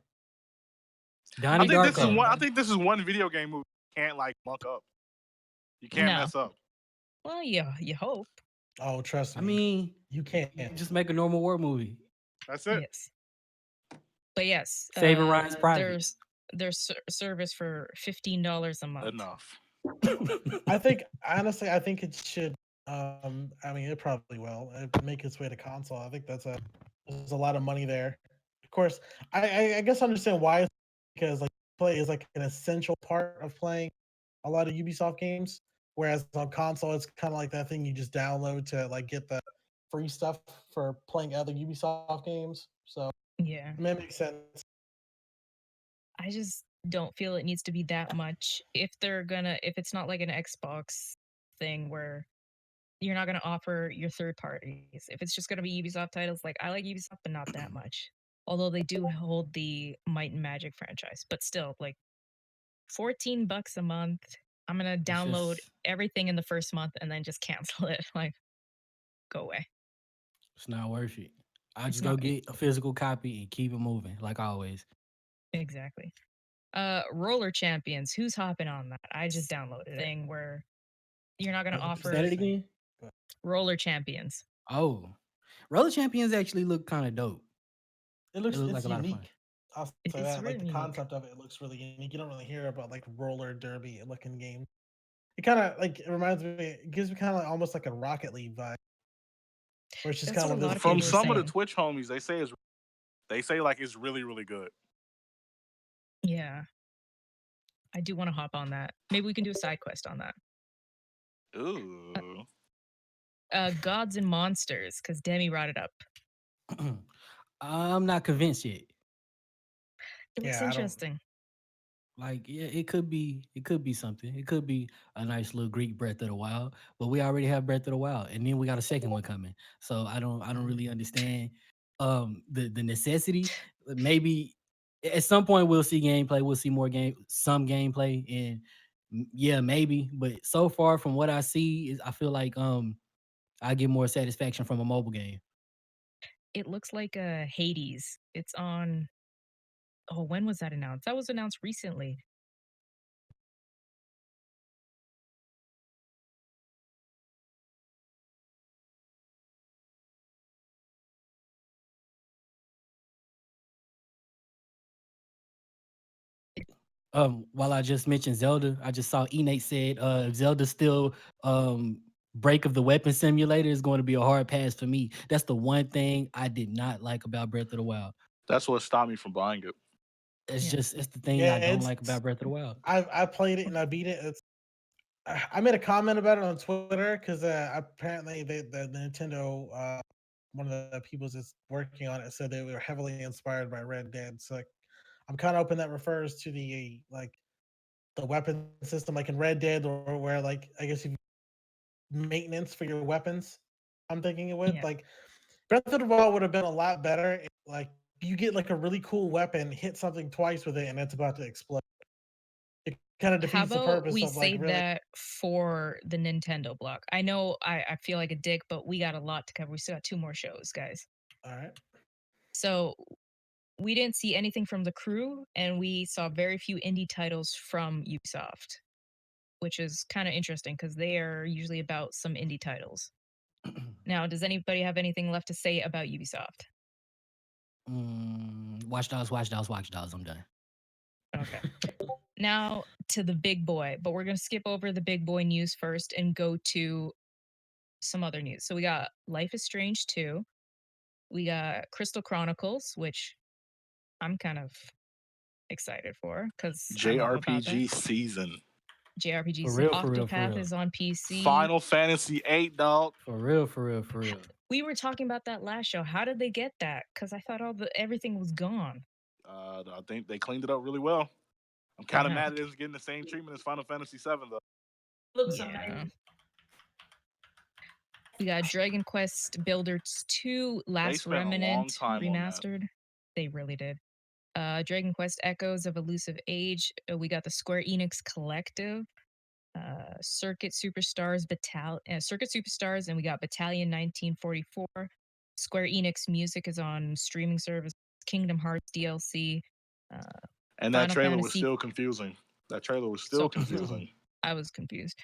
Donnie I think this is Darko. one. I think this is one video game movie you can't like muck up. You can't No. mess up. Well, yeah, you hope. oh, trust me. I mean, you can't. you just make a normal war movie. That's it. Yes. But yes, Saving Ryan's Private. there's service for $15 a month. Enough. I think honestly, I think it should. I mean, it probably will make its way to console. I think there's a lot of money there. Of course, I guess I understand why, because like play is like an essential part of playing a lot of Ubisoft games. Whereas on console, it's kind of like that thing you just download to like get the free stuff for playing other Ubisoft games. So Yeah. that makes sense. I just don't feel it needs to be that much. If it's not like an Xbox thing where you're not gonna offer your third parties. If it's just gonna be Ubisoft titles, like I like Ubisoft, but not that much. Although they do hold the Might and Magic franchise, but still, like $14 a month. I'm gonna download everything in the first month and then just cancel it. Like, go away. It's not worth it. I'll It's just go not- get a physical copy and keep it moving, like always. Exactly. Roller Champions. Who's hopping on that? I just downloaded a thing where you're not gonna offer Say it again. Roller Champions. Oh, Roller Champions actually look kind of dope. It looks like it's a lot of fun. unique. I'll say It's that. really Like the unique. concept of it looks really unique. You don't really hear about like roller derby looking game. It kind of like it reminds me. It gives me kind of almost like a Rocket League vibe, where it's just That's kind of what a one lot of of those From people games are some of the saying. Twitch homies, they say like it's really, really good. Yeah. I do want to hop on that. Maybe we can do a side quest on that. Ooh. Gods and Monsters, because Demi brought it up. I'm not convinced yet. It looks Yeah, I don't- interesting. Like, yeah, it could be something. It could be a nice little Greek Breath of the Wild, but we already have Breath of the Wild, and then we got a second one coming. So I don't really understand the necessity. Maybe at some point we'll see gameplay, we'll see some gameplay, and yeah, maybe. But so far from what I see, is I feel like I get more satisfaction from a mobile game. It looks like a Hades. It's on. Oh, when was that announced? That was announced recently. While I just mentioned Zelda, I just saw Enate said Zelda still break of the weapon simulator is going to be a hard pass for me. That's the one thing I did not like about Breath of the Wild. That's what stopped me from buying it. Yeah. It's the thing Yeah, I don't like about Breath of the Wild. I played it and I beat it. I made a comment about it on Twitter because apparently the Nintendo one of the people that's working on it said they were heavily inspired by Red Dead. So like, I'm kind of hoping that refers to the like the weapon system, like in Red Dead, or where like I guess you maintenance for your weapons. I'm thinking it would Yeah. like Breath of the Wild would have been a lot better. If, like you get like a really cool weapon, hit something twice with it, and it's about to explode. It kind of How defeats the about purpose we of like save really. that for the Nintendo block? I know I feel like a dick, but we got a lot to cover. We still got 2 more shows, guys. All right. So we didn't see anything from the crew, and we saw very few indie titles from Ubisoft, which is kind of interesting because they are usually about some indie titles. Now, does anybody have anything left to say about Ubisoft? Watch Dogs, Watch Dogs, Watch Dogs. I'm done. Okay. Now to the big boy, but we're going to skip over the big boy news first and go to some other news. So we got Life is Strange 2. We got Crystal Chronicles, which I'm kind of excited for because I love about that. JRPG season. JRPG. For real, for real, for Octopath real. is on PC. Final Fantasy 8, dog. For real, for real, for real. We were talking about that last show. How did they get that? Because I thought everything was gone. I think they cleaned it up really well. I'm kind of mad that it's getting the same treatment as Final Fantasy 7, though. Looks Yeah. amazing. We got Dragon Quest Builders 2 Last spent a long Remnant time on that. remastered. They really did. Dragon Quest Echoes of Elusive Age. We got the Square Enix Collective. Circuit Superstars Circuit Superstars, and we got Battalion 1944. Square Enix Music is on streaming service. Kingdom Hearts DLC. And that Final trailer was Fantasy. still confusing. That trailer was still So confusing. I was confused.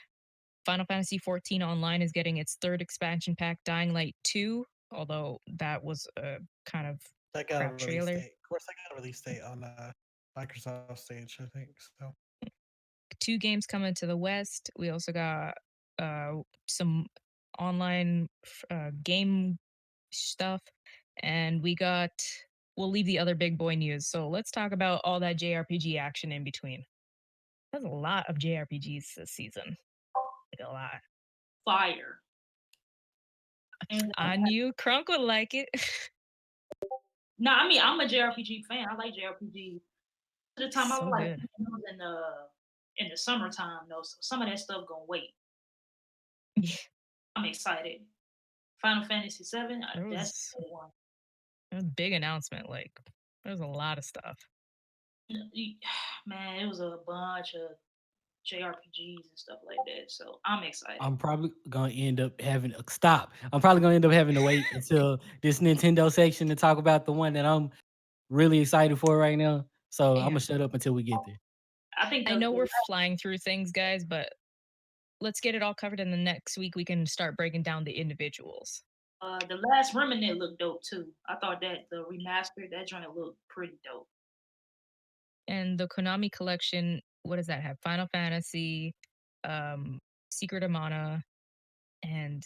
Final Fantasy 14 Online is getting its 3rd expansion pack, Dying Light 2, although that was a kind of That got a crap release trailer. date. Of course, I got a release date on Microsoft stage, I think. So 2 games coming to the West. We also got some online game stuff, and we'll leave the other big boy news. So let's talk about all that JRPG action in between. There's a lot of JRPGs this season. Like a lot. Fire. I knew Crunk would like it. No, I mean I'm a JRPG fan. I like JRPG. The time I So like good. in the summertime though, so some of that stuff gonna wait. I'm excited. Final Fantasy 7, that's the one. It was a big announcement. Like there's a lot of stuff. Man, it was a bunch of JRPGs and stuff like that. So I'm excited. I'm probably gonna end up having stop. I'm probably gonna end up having to wait until this Nintendo section to talk about the one that I'm really excited for right now. So I'm gonna shut up until we get there. I know we're flying through things, guys, but let's get it all covered, and the next week we can start breaking down the individuals. The last Remnant looked dope too. I thought that the remaster, that joint looked pretty dope. And the Konami collection, what does that have? Final Fantasy, Secret of Mana, and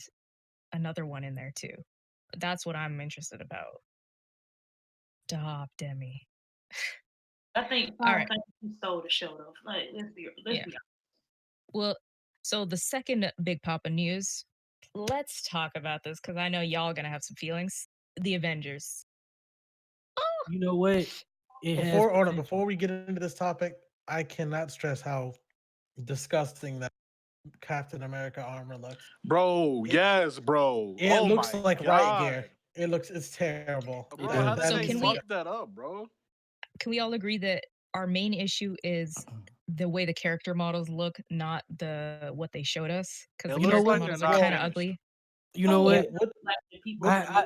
another one in there too. That's what I'm interested about. Stop, Demi. I think Final Fantasy stole the show though. Like, let's be honest. Well, so the second big papa news, let's talk about this because I know y'all gonna have some feelings. The Avengers. You know what? before we get into this topic, I cannot stress how disgusting that Captain America armor looks. Bro, yes, bro. It Oh looks my like riot God. gear. It's terrible. Bro, does. how did So they can we- fuck that up, bro? Can we all agree that our main issue is the way the character models look, not what they showed us? Because It the looks character like models they're are not kind of finished. ugly. You know Yeah, what? Like the people I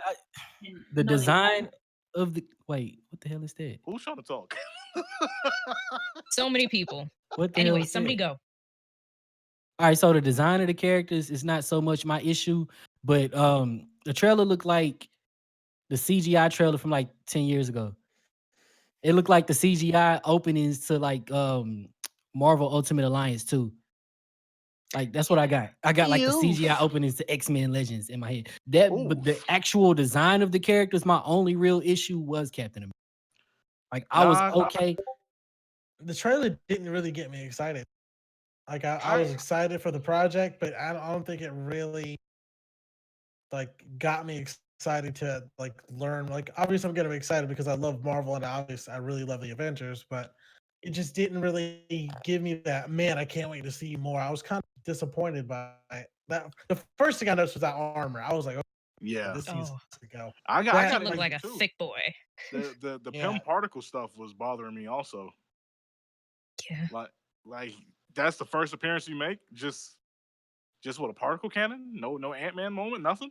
the no, they- design of the what the hell is that? Who's trying to talk? So many people. What the hell Anyway, is somebody that? go. All right, so the design of the characters is not so much my issue, but the trailer looked like the CGI trailer from like 10 years ago. It looked like the CGI openings to like Marvel Ultimate Alliance 2. Like that's what I got. I got like the CGI openings to X-Men Legends in my head. But the Oof. actual design of the characters, my only real issue was Captain America. Like I was Nah, okay. the trailer didn't really get me excited. Like I was excited for the project, but I don't think it really like got me excited to like learn. Like obviously I'm gonna be excited because I love Marvel and obviously I really love the Avengers, but it just didn't really give me that, man, I can't wait to see more. I was kind of disappointed by that. The first thing I noticed was that armor. I was like, oh, yeah. this needs to go. I That- got He looked like a too. thick boy. The Yeah. Pym particle stuff was bothering me also. Yeah. Like that's the first appearance you make. Just what, a particle cannon? No Ant-Man moment, nothing.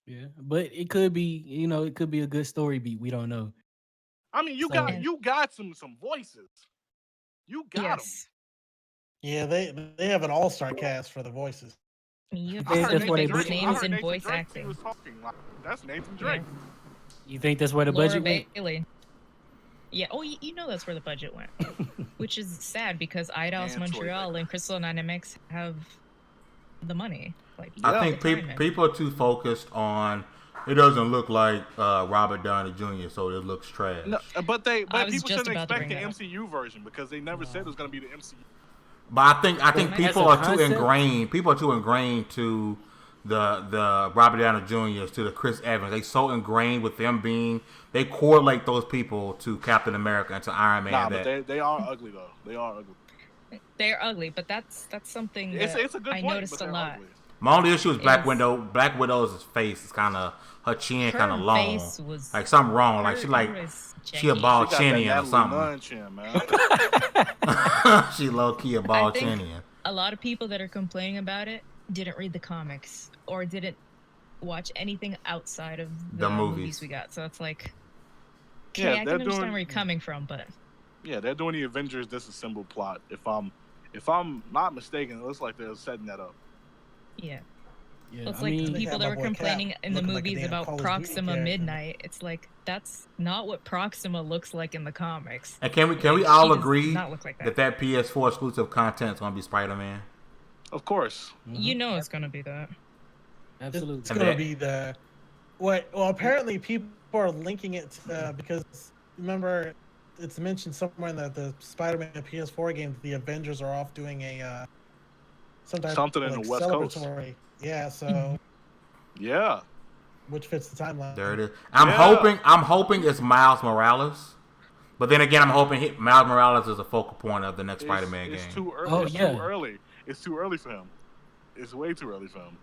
Yeah, but it could be, it could be a good story beat. We don't know. I mean, you got some voices. You got them. Yes. Yeah, they have an all-star cast for the voices. I mean, you have I heard some of the that's where they biggest put- names in Nathan voice Drake, acting. He was talking like that's Nathan Drake. You think that's where the Laura budget went? Bailey. Yeah. Oh, you know that's where the budget went, which is sad because IDOS And Troy Montreal Baker. and Crystal Dynamics have the money. Like I Yeah. think the time. people are too focused on. It doesn't look like Robert Downey Jr., so it looks trash. No, but I was people just shouldn't about to expect the bring that up. MCU version because they never said it was going to be the MCU. But I think Well, people as a are too concept- ingrained. People are too ingrained to the Robert Downey Jr.'s, to the Chris Evans. They so ingrained with them being. They correlate those people to Captain America and to Iron Man. Nah, that but they are ugly though. They are ugly. They're ugly, but that's something It's that a good I point, noticed but a they're lot. ugly. My only issue is Black It's- Widow. Black Widow's face is kind of, her chin Her kind of long. face was- Like something wrong. Like Her- she like her is she a janky. bald She got that chinian or Natalie something. Nunn chin, man. She low key a bald think- chinian. A lot of people that are complaining about it didn't read the comics or didn't watch anything outside of the movies we got. So it's like, Yeah, okay, I can they're understand doing- where you're coming from, but Yeah, they're doing the Avengers disassembled plot. If I'm not mistaken, it looks like they're setting that up. yeah. Yeah, It's I like mean, the people Yeah, that my were boy Cap complaining in the looking like a movies damn about Call of Duty Proxima character. Midnight. It's like that's not what Proxima looks like in the comics. And can we Like, all she does agree not look like that PS4 exclusive content is going to be Spider-Man? Of course. You know it's gonna be that. absolutely. It's gonna be the what? Well, apparently people are linking it because remember it's mentioned somewhere in the Spider-Man PS4 game that the Avengers are off doing a Something in the West Coast. celebratory. Yeah, so Yeah. which fits the timeline. There it is. I'm hoping it's Miles Morales. But then again, I'm hoping Miles Morales is a focal point of the next Spider-Man game. It's too early. Oh, it's yeah. too early. It's too early for him. It's way too early for him.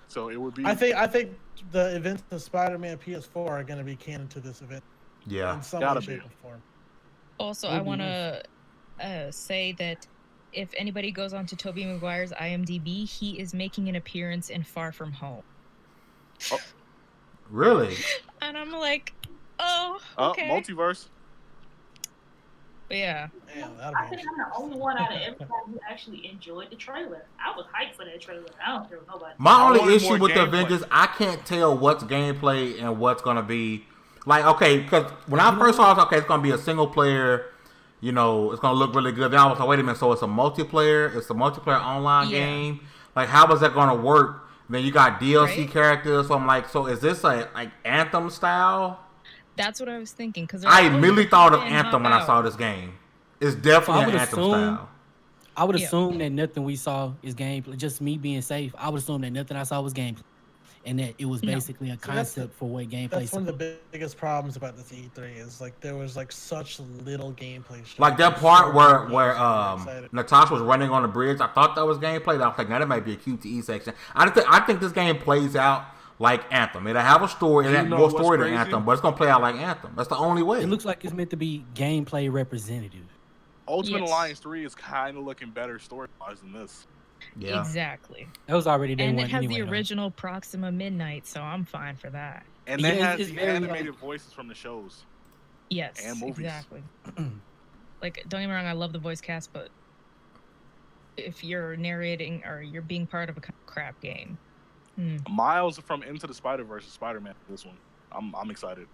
So it would be. I think the events of Spider-Man PS4 are going to be canon to this event Yeah. in some Gotta way, be. shape, or form. Also, Would I be want to say that if anybody goes on to Tobey Maguire's IMDb, he is making an appearance in Far From Home. Really? And I'm like, oh, okay. Multiverse. But yeah, Yeah, I that'll be think I'm the only one out of everybody who actually enjoyed the trailer. I was hyped for that trailer. I don't care what nobody. My I only wanted issue more with the gameplay. Avengers, I can't tell what's gameplay and what's going to be. Like, okay, because when I first saw it, okay, it's going to be a single player. You know, it's going to look really good. Then I was like, wait a minute, so it's a multiplayer? It's a multiplayer online Yeah. game? Like, how is that going to work? Then you got DLC Right? characters. So I'm like, so is this a like Anthem style? that's what I was thinking. Because I immediately thought of Anthem when I saw this game. It's definitely would an Anthem assume- style. I would Yeah. assume that nothing we saw is gameplay. Just me being safe, I would assume that nothing I saw was gameplay. and that it was No. basically a So that's the- concept for what gameplay. That's one of the biggest problems about this E3 is like there was like such little gameplay. Like that shown. part So where many where games that were excited. Natasha was running on the bridge, I thought that was gameplay. I was like, now that might be a QTE section. I think this game plays out like Anthem. It'll have a story. It'll have more story than Anthem, but it's gonna play out like Anthem. That's the only way. It looks like it's meant to be gameplay representative. Ultimate Yes. Alliance 3 is kind of looking better story-wise than this. Yeah. Exactly. That was already day And one it has anyway, the though. original Proxima Midnight, so I'm fine for that. And Yeah, they have it's the very, animated voices from the shows. Yes, And movies. exactly. Like, don't get me wrong, I love the voice cast, but if you're narrating or you're being part of a crap game, Miles from Into the Spider-Verse is Spider-Man for this one. I'm excited.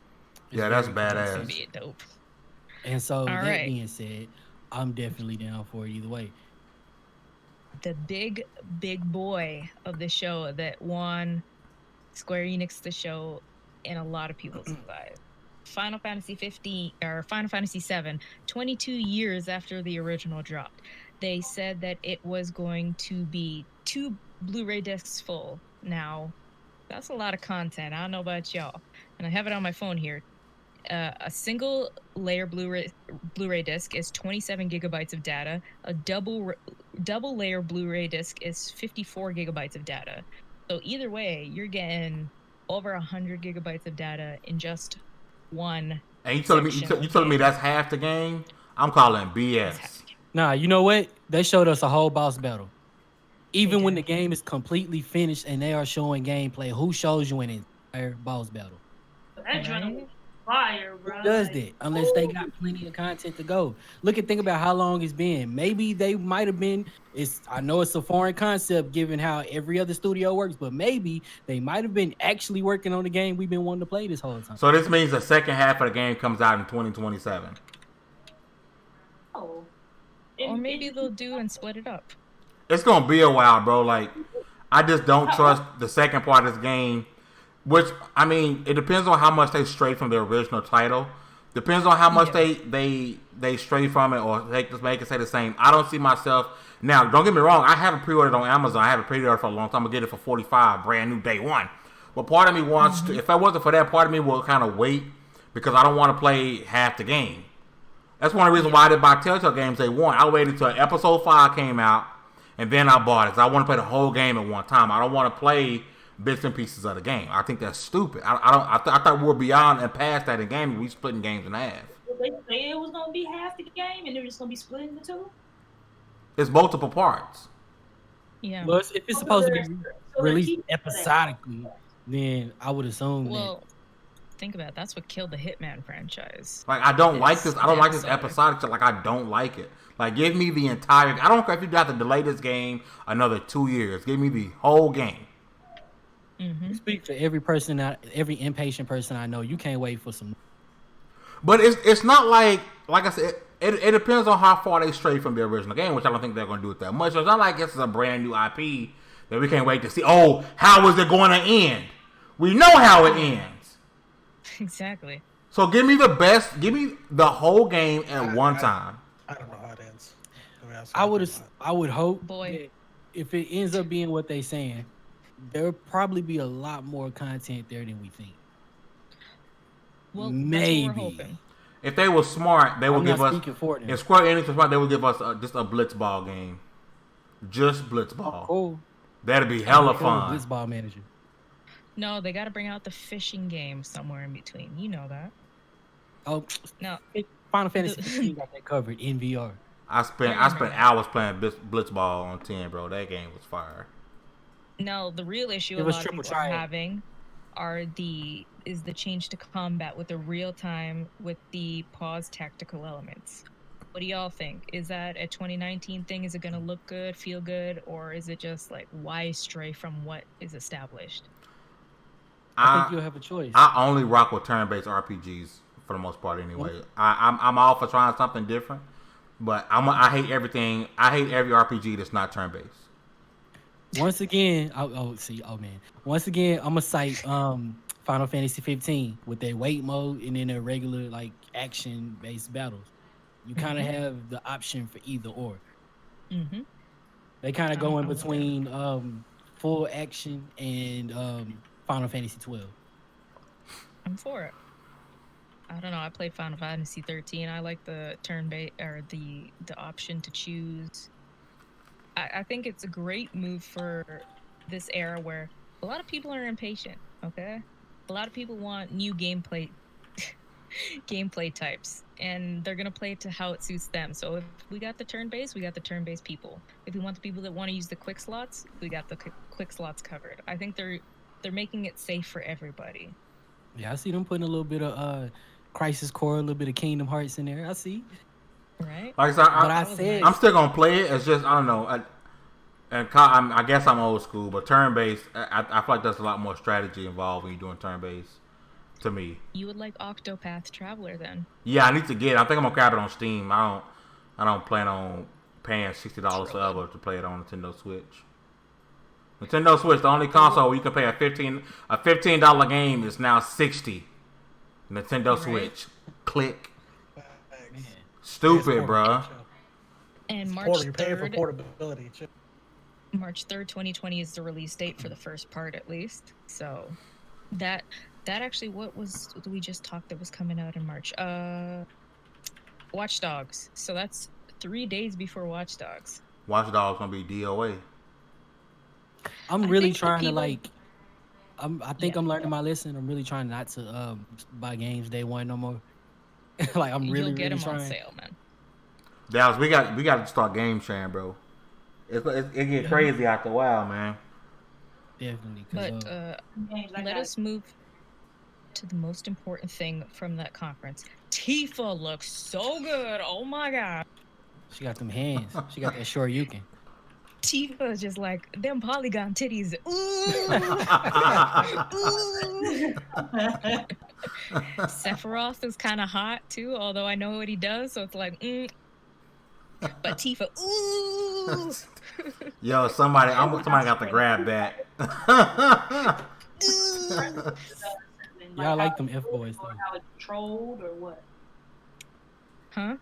Yeah, that's that's gonna badass. be dope. And so that right. being said, I'm definitely down for it either way. The big boy of the show that won Square Enix the show in a lot of people's eyes. Final Fantasy 15 or Final Fantasy 7, 22 years after the original dropped. They said that it was going to be 2 Blu-ray discs full. Now, that's a lot of content. I don't know about y'all. And I have it on my phone here. A single layer Blu-ray disc is 27 gigabytes of data. A double layer Blu-ray disc is 54 gigabytes of data. So either way, you're getting over 100 gigabytes of data in just one. And you telling me that's half the game? I'm calling BS. Nah, you know what? They showed us a whole boss battle. Even They when did. the game is completely finished and they are showing gameplay, who shows you an entire boss battle? That joint was fire, bro. Who does that? Unless they got plenty of content to go. Think about how long it's been. Maybe they might have been. I know it's a foreign concept given how every other studio works, but maybe they might have been actually working on the game we've been wanting to play this whole time. So this means the second half of the game comes out in 2027. Oh. Or maybe they'll do and split it up. It's gonna be a while, bro. Like, I just don't trust the second part of this game. Which, I mean, it depends on how much they stray from the original title. Depends on how much they stray from it, or they just make it say the same. I don't see myself now. Don't get me wrong. I haven't pre-ordered on Amazon. I haven't pre-ordered for a long time. I'm gonna get it for $45, brand new day one. But part of me wants to. If I wasn't for that, part of me will kind of wait because I don't want to play half the game. That's one of the reasons why I didn't buy Telltale games day one. I waited till episode 5 came out, and then I bought it. Cause I want to play the whole game at one time. I don't want to play bits and pieces of the game. I think that's stupid. I thought we were beyond and past that in gaming. We splitting games in half. They say it was gonna be half the game, and they're just gonna be split into 2. It's multiple parts. Yeah. Well, if it's supposed to be they're released keeping that. episodically, then I would assume Well, think about it. That's what killed the Hitman franchise. Like, I don't like this. I don't like this episodic. episodic shit. Like, I don't like it. Like, give me the entire. I don't care if you have to delay this game another 2 years. Give me the whole game. that. Speak for every person, every impatient person I know. You can't wait for some. But it's not like I said. It depends on how far they stray from the original game, which I don't think they're going to do it that much. So it's not like this is a brand new IP that we can't wait to see. Oh, how is it going to end? We know how it ends. Exactly. So give me the best. Give me the whole game at one time. I don't know how it ends. I would hope Boy. that if it ends up being what they saying, there'll probably be a lot more content there than we think. Well, Maybe. that's what we're hoping. If they were smart, they would I'm give not us. speaking for them. If Square Enix was smart, they would give us just a blitzball game. Just blitzball. Cool. That'd be hella Cool, fun. Blitzball manager. No, they got to bring out the fishing game somewhere in between. You know that. Oh, No. Final Fantasy 15 got that covered in VR. I spent hours playing blitzball on 10, bro. That game was fire. No, the real issue It a was lot of triple people are triad. having is the change to combat with the real time with the pause tactical elements. What do y'all think? Is that a 2019 thing? Is it going to look good, feel good, or is it just like why stray from what is established? I think you'll have a choice. I only rock with turn-based RPGs for the most part, anyway. I'm all for trying something different, but I hate everything. I hate every RPG that's not turn-based. Once again, Once again, I'm gonna cite Final Fantasy 15 with their wait mode and then their regular like action-based battles. You kind of have the option for either or. Mm-hmm. They kind of go in between full action and Final Fantasy 12. I'm for it. I don't know. I played Final Fantasy 13. I like the turn-based or the option to choose. I think it's a great move for this era where a lot of people are impatient. Okay, a lot of people want new gameplay types, and they're gonna play it to how it suits them. So if we got the turn-based, we got the turn-based people. If we want the people that want to use the quick slots, we got the quick slots covered. I think they're making it safe for everybody. Yeah, I see them putting a little bit of Crisis Core, a little bit of Kingdom Hearts in there. I see. Right. Like I said, But I said, I'm still gonna play it. It's just I don't know. I guess I'm old school, but turn-based, I feel like there's a lot more strategy involved when you're doing turn-based. To me, you would like Octopath Traveler then? Yeah, I need to get it. I think I'm gonna grab it on Steam. I don't plan on paying $60 forever to play it on Nintendo Switch. Nintendo Switch, the only console where you can pay a $15 game is now $60. Nintendo Switch, click. Stupid, bruh. And March You're paying for 3rd, portability. March 3rd, 2020 is the release date for the first part, at least. So that actually, what we just talked that was coming out in March? Watch Dogs. So that's 3 days before Watch Dogs. Watch Dogs gonna be DOA. I'm really trying to like. I think I'm learning my lesson. I'm really trying not to buy games day one no more. Like I'm really You'll get really them trying. on sale, man. Dallas, we got to start game sharing, bro. It get crazy after a while, man. Definitely. But let us move to the most important thing from that conference. Tifa looks so good. Oh my god. She got them hands. She got that Shoryuken. Tifa is just like them polygon titties. Ooh. Sephiroth is kind of hot too, although I know what he does, so it's like, But Tifa, ooh. Yo, somebody got to grab that. Yeah, I like them F boys though. How it trolled or what? Huh?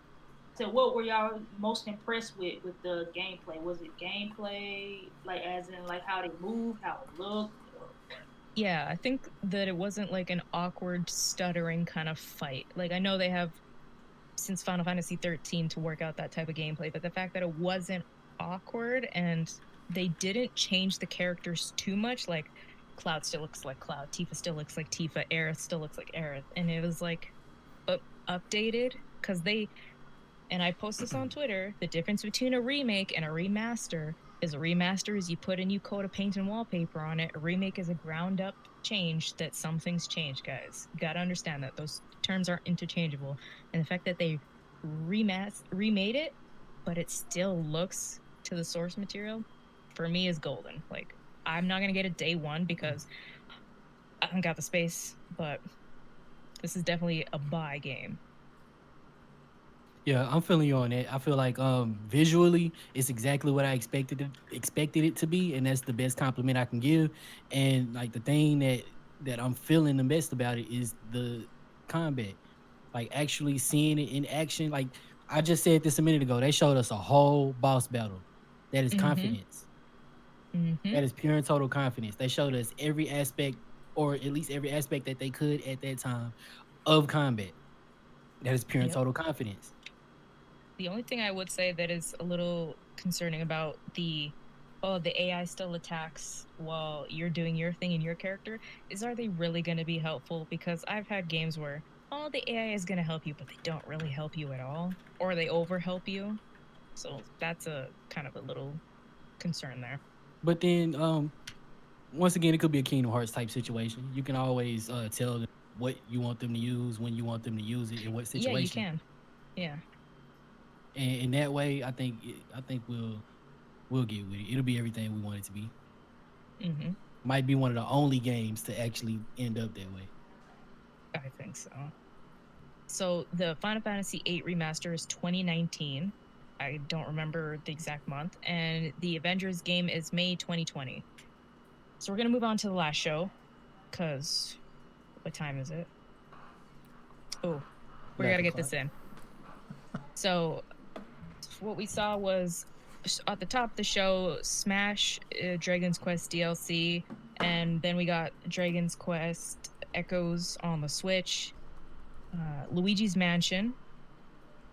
So what were y'all most impressed with the gameplay? Was it gameplay, like as in like how they move, how it looked? Yeah, I think that it wasn't like an awkward, stuttering kind of fight. Like I know they have since Final Fantasy 13 to work out that type of gameplay, but the fact that it wasn't awkward and they didn't change the characters too much, like Cloud still looks like Cloud, Tifa still looks like Tifa, Aerith still looks like Aerith, and it was like updated because and I post this on Twitter, the difference between a remake and a remaster is a remaster is you put a new coat of paint and wallpaper on it. A remake is a ground up change that some things change, guys. You gotta understand that those terms aren't interchangeable. And the fact that they remade it, but it still looks to the source material, for me is golden. Like, I'm not gonna get it day one because I haven't got the space, but this is definitely a buy game. Yeah, I'm feeling you on that. I feel like visually it's exactly what I expected it to be, and that's the best compliment I can give. And like the thing that I'm feeling the best about it is the combat. Like actually seeing it in action. Like I just said this a minute ago. They showed us a whole boss battle. That is confidence. That is pure and total confidence. They showed us every aspect, or at least every aspect that they could at that time of combat. That is pure and total confidence. The only thing I would say that is a little concerning about the AI still attacks while you're doing your thing in your character is, are they really going to be helpful? Because I've had games where, the AI is going to help you, but they don't really help you at all, or they over help you. So that's a kind of a little concern there. But then, once again, it could be a Kingdom Hearts type situation. You can always tell them what you want them to use, when you want them to use it, in what situation. Yeah, you can. Yeah. And in that way, I think we'll get with it. It'll be everything we want it to be. Might be one of the only games to actually end up that way. I think so. So the Final Fantasy VIII remaster is 2019. I don't remember the exact month. And the Avengers game is May 2020. So we're going to move on to the last show. Because what time is it? Oh, we got to get this in. So what we saw was at the top of the show, Smash Dragon's Quest DLC And then we got Dragon's Quest Echoes on the Switch, Luigi's Mansion,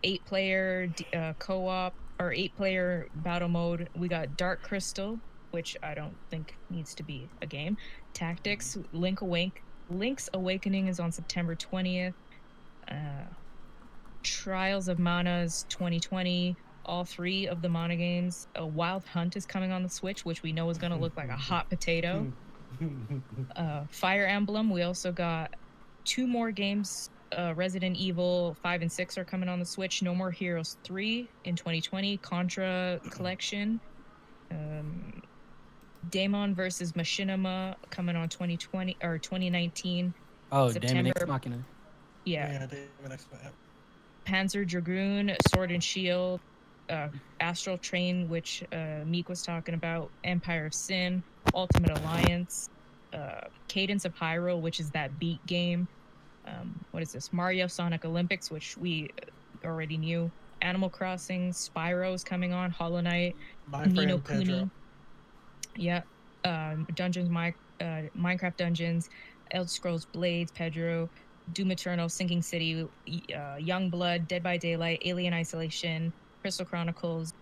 8-player co-op or 8-player battle mode. We got Dark Crystal, which I don't think needs to be a game. Tactics, Link's Awakening is on September 20th. Trials of Mana's 2020. All 3 of the Mana games. A Wild Hunt is coming on the Switch, which we know is going to look like a hot potato. Fire Emblem. We also got 2 more games. Resident Evil 5 and 6 are coming on the Switch. No More Heroes 3 in 2020. Contra Collection. Daemon versus Machinima coming on 2020 or 2019. Oh, September. Damon X Machina. Yeah. Daemon X Machina. Panzer Dragoon, Sword and Shield, Astral Train, which Meek was talking about, Empire of Sin, Ultimate Alliance, Cadence of Hyrule, which is that beat game. What is this? Mario Sonic Olympics, which we already knew. Animal Crossing, Spyro's coming on, Hollow Knight, Ni no Kuni. Yeah. Minecraft Dungeons, Elder Scrolls Blades, Pedro, Doom Eternal, Sinking City, Youngblood, Dead by Daylight, Alien Isolation, Crystal Chronicles,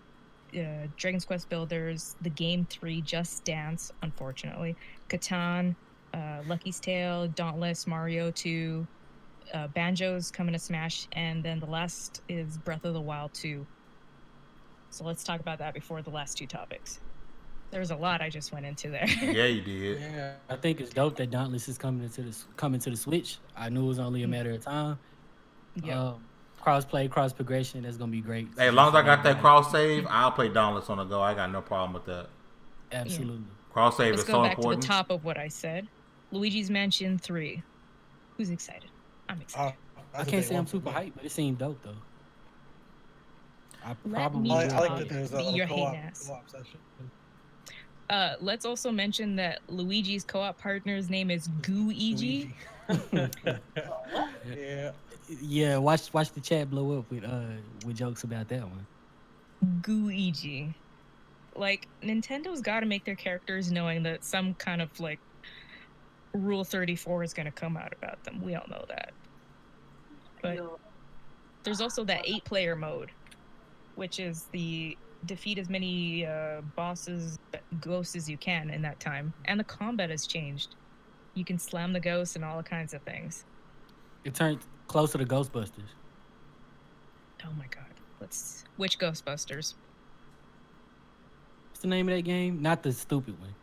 Dragon's Quest Builders, The Game 3, Just Dance, unfortunately, Catan, Lucky's Tale, Dauntless, Mario 2, Banjo's coming to Smash, and then the last is Breath of the Wild 2. So let's talk about that before the last 2 topics. There's a lot I just went into there. Yeah, you did. Yeah. I think it's dope that Dauntless is coming to the Switch. I knew it was only a matter of time. Yeah. Cross-play, cross-progression, that's going to be great. Hey, as long as I got that cross save, I'll play Dauntless on the go. I got no problem with that. Absolutely. Yeah. Cross save Let's is go so back important. to the top of what I said. Luigi's Mansion 3. Who's excited? I'm excited. I can't say I'm super hyped, but it seemed dope though. I probably me I like that there's a Your co-op hating ass. session. Let's also mention that Luigi's co-op partner's name is Gooigi. Yeah. Yeah, watch the chat blow up with jokes about that one. Gooigi. Like, Nintendo's got to make their characters knowing that some kind of like Rule 34 is going to come out about them. We all know that. But there's also that 8-player mode, which is the defeat as many bosses, ghosts as you can in that time. And the combat has changed. You can slam the ghosts and all kinds of things. It turned closer to Ghostbusters. Oh my god. Which Ghostbusters? What's the name of that game? Not the stupid one.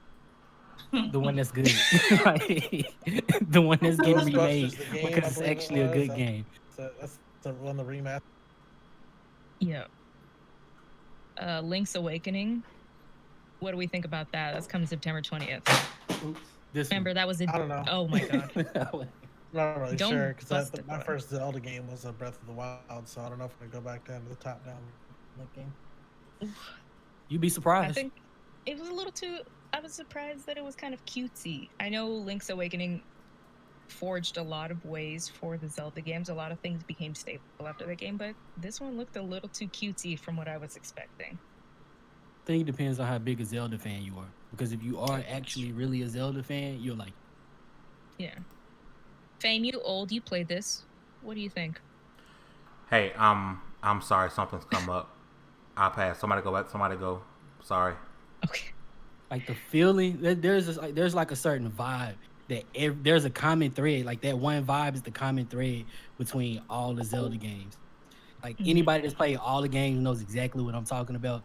The one that's good. The one that's getting remade because it's actually a good game. That's the one, the remaster. Yeah. Link's Awakening. What do we think about that? That's coming September 20th. Remember, that was I don't know. Oh my god. I'm not really Don't sure because bust it, my bro. first Zelda game was Breath of the Wild, so I don't know if I'm gonna go back down to the top down Link game. You'd be surprised. I think it was a little too. I was surprised that it was kind of cutesy. I know Link's Awakening forged a lot of ways for the Zelda games. A lot of things became stable after the game, but this one looked a little too cutesy from what I was expecting. I think it depends on how big a Zelda fan you are. Because if you are actually really a Zelda fan, you're like, yeah. Fame, you old, you played this. What do you think? Hey, I'm sorry, something's come up. I'll pass. Somebody go back. Somebody go. Sorry. Okay. like the feeling. There's like a certain vibe that there's a common thread. Like that one vibe is the common thread between all the Zelda games. Like anybody that's played all the games knows exactly what I'm talking about.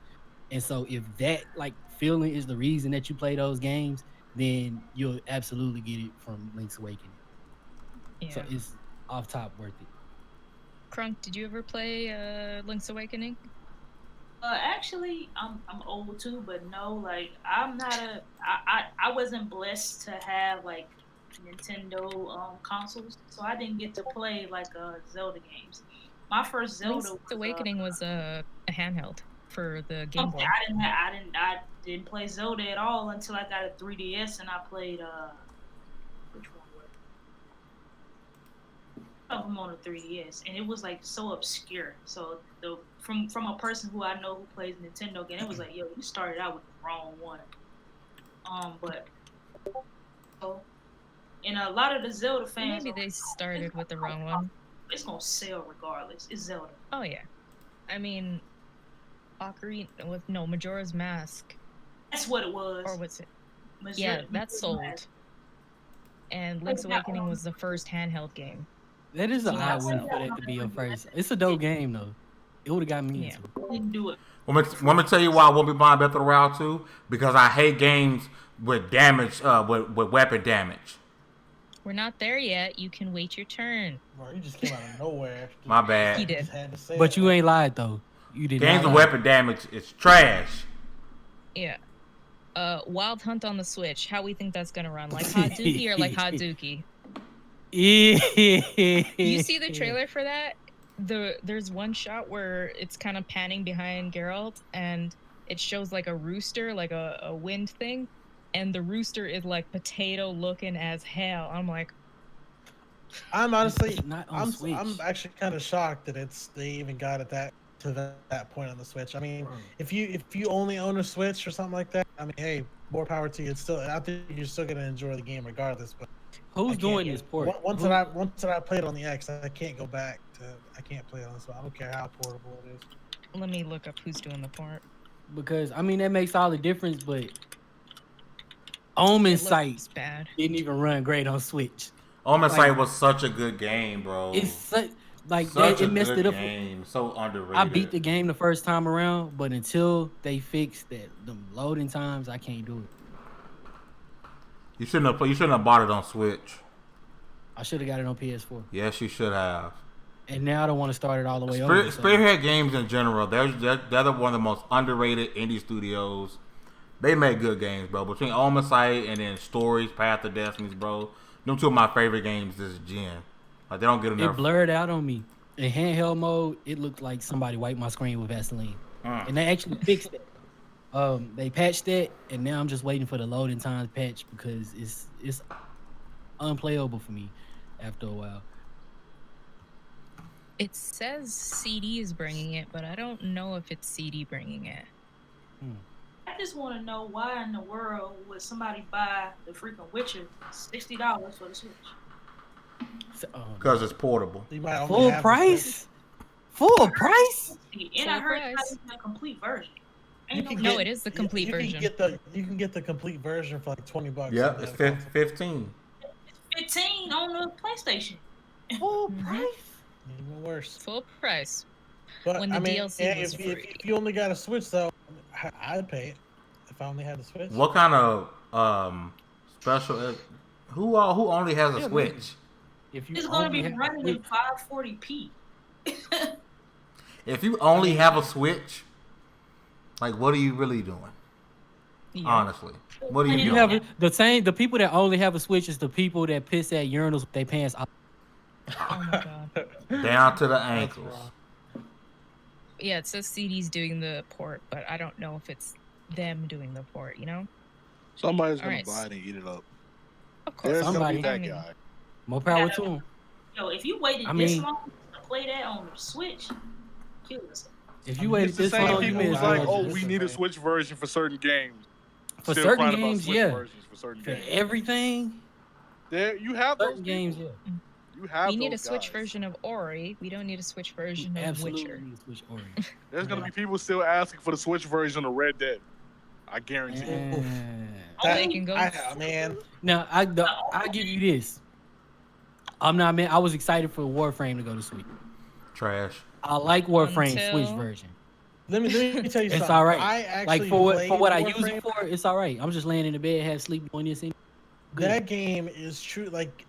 And so if that like feeling is the reason that you play those games, then you'll absolutely get it from Link's Awakening. Yeah. So it's off top worth it. Crunk, did you ever play Link's Awakening? Actually, I'm old too, but no, like I'm not I wasn't blessed to have like Nintendo consoles, so I didn't get to play like Zelda games. My first Zelda Link's Awakening was a handheld for the Game Boy. I didn't play Zelda at all until I got a 3DS and I played which one was it? Of them on a 3DS, and it was like so obscure. So from a person who I know who plays Nintendo game, it was like, yo, you started out with the wrong one. But So, and a lot of the Zelda fans. Maybe they started with the wrong one. It's gonna sell regardless. It's Zelda. Oh yeah, I mean, Majora's Mask. That's what it was. Or what's it? Yeah, that sold. And Link's Awakening was the first handheld game. That is an odd one for that to be your first. It's a dope game though. It would have got me into it. Didn't do it. Let me tell you why I won't be buying Breath of the Wild 2. Because I hate games with damage, with weapon damage. We're not there yet. You can wait your turn. Bro, you just came out of nowhere. My bad. He did. But you ain't lied though. You did. Games with weapon damage is trash. Yeah. Wild Hunt on the Switch. How we think that's gonna run? Like Hadouki or like Hadouki? You see the trailer for that? There's one shot where it's kind of panning behind Geralt and it shows like a rooster, like a wind thing, and the rooster is like potato looking as hell. I'm like, I'm honestly not on Switch. I'm actually kind of shocked that they even got it that point on the Switch. I mean, if you only own a Switch or something like that, I mean, hey, more power to you. It's still, I think you're still gonna enjoy the game regardless. But who's doing this port? Once that I played on the X, I can't go back to. I can't play it on this one. I don't care how portable it is. Let me look up who's doing the port. Because I mean that makes all the difference, but Omen Sight didn't even run great on Switch. Omen Sight was such a good game, bro. It's such it messed it up. Game. So underrated. I beat the game the first time around, but until they fix the loading times, I can't do it. You shouldn't have bought it on Switch. I should have got it on PS4. Yes, you should have. And now I don't want to start it all the way over. Spearhead Games in general, they're one of the most underrated indie studios. They make good games, bro. Between Omen Sight and then Stories, Path of Destinies, bro. Them two of my favorite games this gen. Like, they don't get enough. It blurred out on me. In handheld mode, it looked like somebody wiped my screen with Vaseline. And they actually fixed it. They patched it, and now I'm just waiting for the loading times patch because it's unplayable for me after a while. It says CD is bringing it, but I don't know if it's CD bringing it. I just want to know why in the world would somebody buy the freaking Witcher $60 for the Switch? Because it's portable. Full price? Full price? And I heard it's a complete version. No, it is the complete version. You can get the complete version for like $20. Yep, it's 15. It's 15 on the PlayStation. Full price? Even worse. Full price. But when the DLC was free. If you only got a Switch, though, I'd pay it if I only had the Switch. What kind of special? Who only has a Switch? It's going to be running in 540p. If you only have a Switch, like, what are you really doing? Yeah. Honestly, what are you doing? The people that only have a Switch is the people that piss at urinals with their pants off. Oh my god. Down to the ankles. Yeah, it says CD's doing the port, but I don't know if it's them doing the port, you know? Somebody's going to buy it and eat it up. Of course. There's going to be that guy. More power to him. Yo, if you waited this long to play that on the Switch, kill yourself. If you waited this long, you may as well. Like, oh, we need a Switch version for certain games. For certain games, yeah. For certain games. Everything. There, you have certain games, yeah. We need a Switch version of Ori. We don't need a Switch version of Witcher. Need a Switch Ori. There's gonna be people still asking for the Switch version of Red Dead. I guarantee it. They can go. Man. Now I give you this. I'm not man. I was excited for Warframe to go to Switch. Trash. I like Warframe Switch version. Let me tell you something. It's all right. I actually like for what I use it for, it's all right. I'm just laying in the bed, have sleep on this. That game is true. Like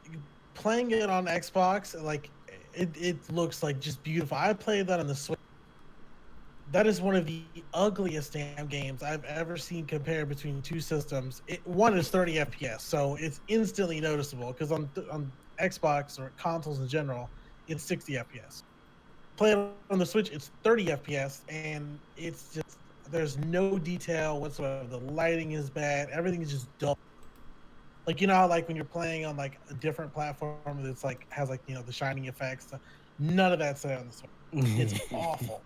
playing it on Xbox, like it looks like just beautiful. I played that on the Switch. That is one of the ugliest damn games I've ever seen compared between two systems. One is 30 FPS, so it's instantly noticeable because on Xbox or consoles in general, it's 60 FPS. Play it on the Switch, it's 30 FPS, and it's just there's no detail whatsoever. The lighting is bad. Everything is just dull. Like, you know how, like, when you're playing on, like, a different platform that's, like, has, like, you know, the shining effects. None of that's there on the Switch. It's awful.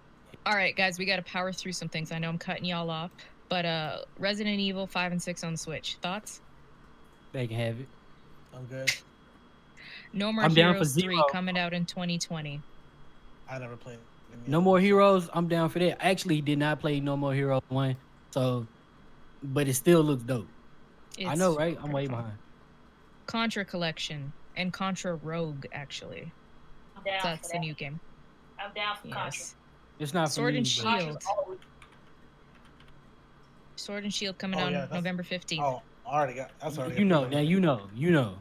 All right, guys, we got to power through some things. I know I'm cutting y'all off, but Resident Evil 5 and 6 on the Switch. Thoughts? They can have it. I'm good. No More I'm down for Heroes 3 Zero. coming out in 2020. I never played. No More Heroes, I'm down for that. I actually did not play No More Heroes 1, so but it still looks dope. I know, It's right? I'm way fun. behind. Contra Collection and Contra Rogue, actually. I'm down for That's the that. new game. I'm down for Contra. Yes. It's not for Sword me, and but Shield. Contra's always Sword and Shield coming Oh, out yeah, that's- November 15th. Oh, I already got. That's already. you know, pre-order. now you know.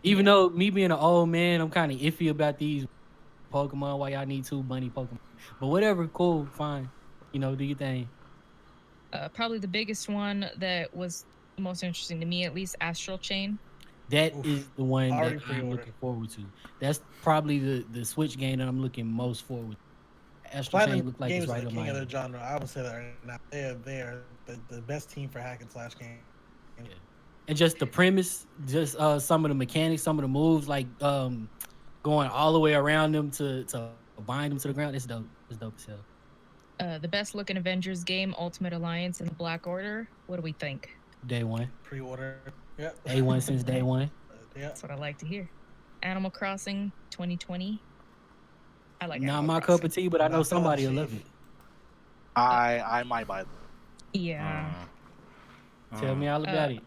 Even though me being an old man, I'm kind of iffy about these Pokemon. Why y'all need 2 bunny Pokemon? But whatever, cool, fine. You know, do your thing. Probably the biggest one that was most interesting to me, at least, Astral Chain. That Oof. is the one that Already I'm pre-ordered. looking forward to. That's probably the Switch game that I'm looking most forward to. Astral Chain Platinum look like Games it's is right the up king my of alley. the genre. I would say that right now. They are the best team for hack and slash game. Yeah. And just the premise, just some of the mechanics, some of the moves, like going all the way around them to bind them to the ground. It's dope. It's dope as hell. The best looking Avengers game, Ultimate Alliance and the Black Order. What do we think? Day one. Pre-order. Yep. A1 since day one. Yeah. That's what I like to hear. Animal Crossing 2020. I like Not Animal my Crossing. cup of tea, but I know Not somebody will Chief. love it. I might buy them. Yeah. Tell me all about it.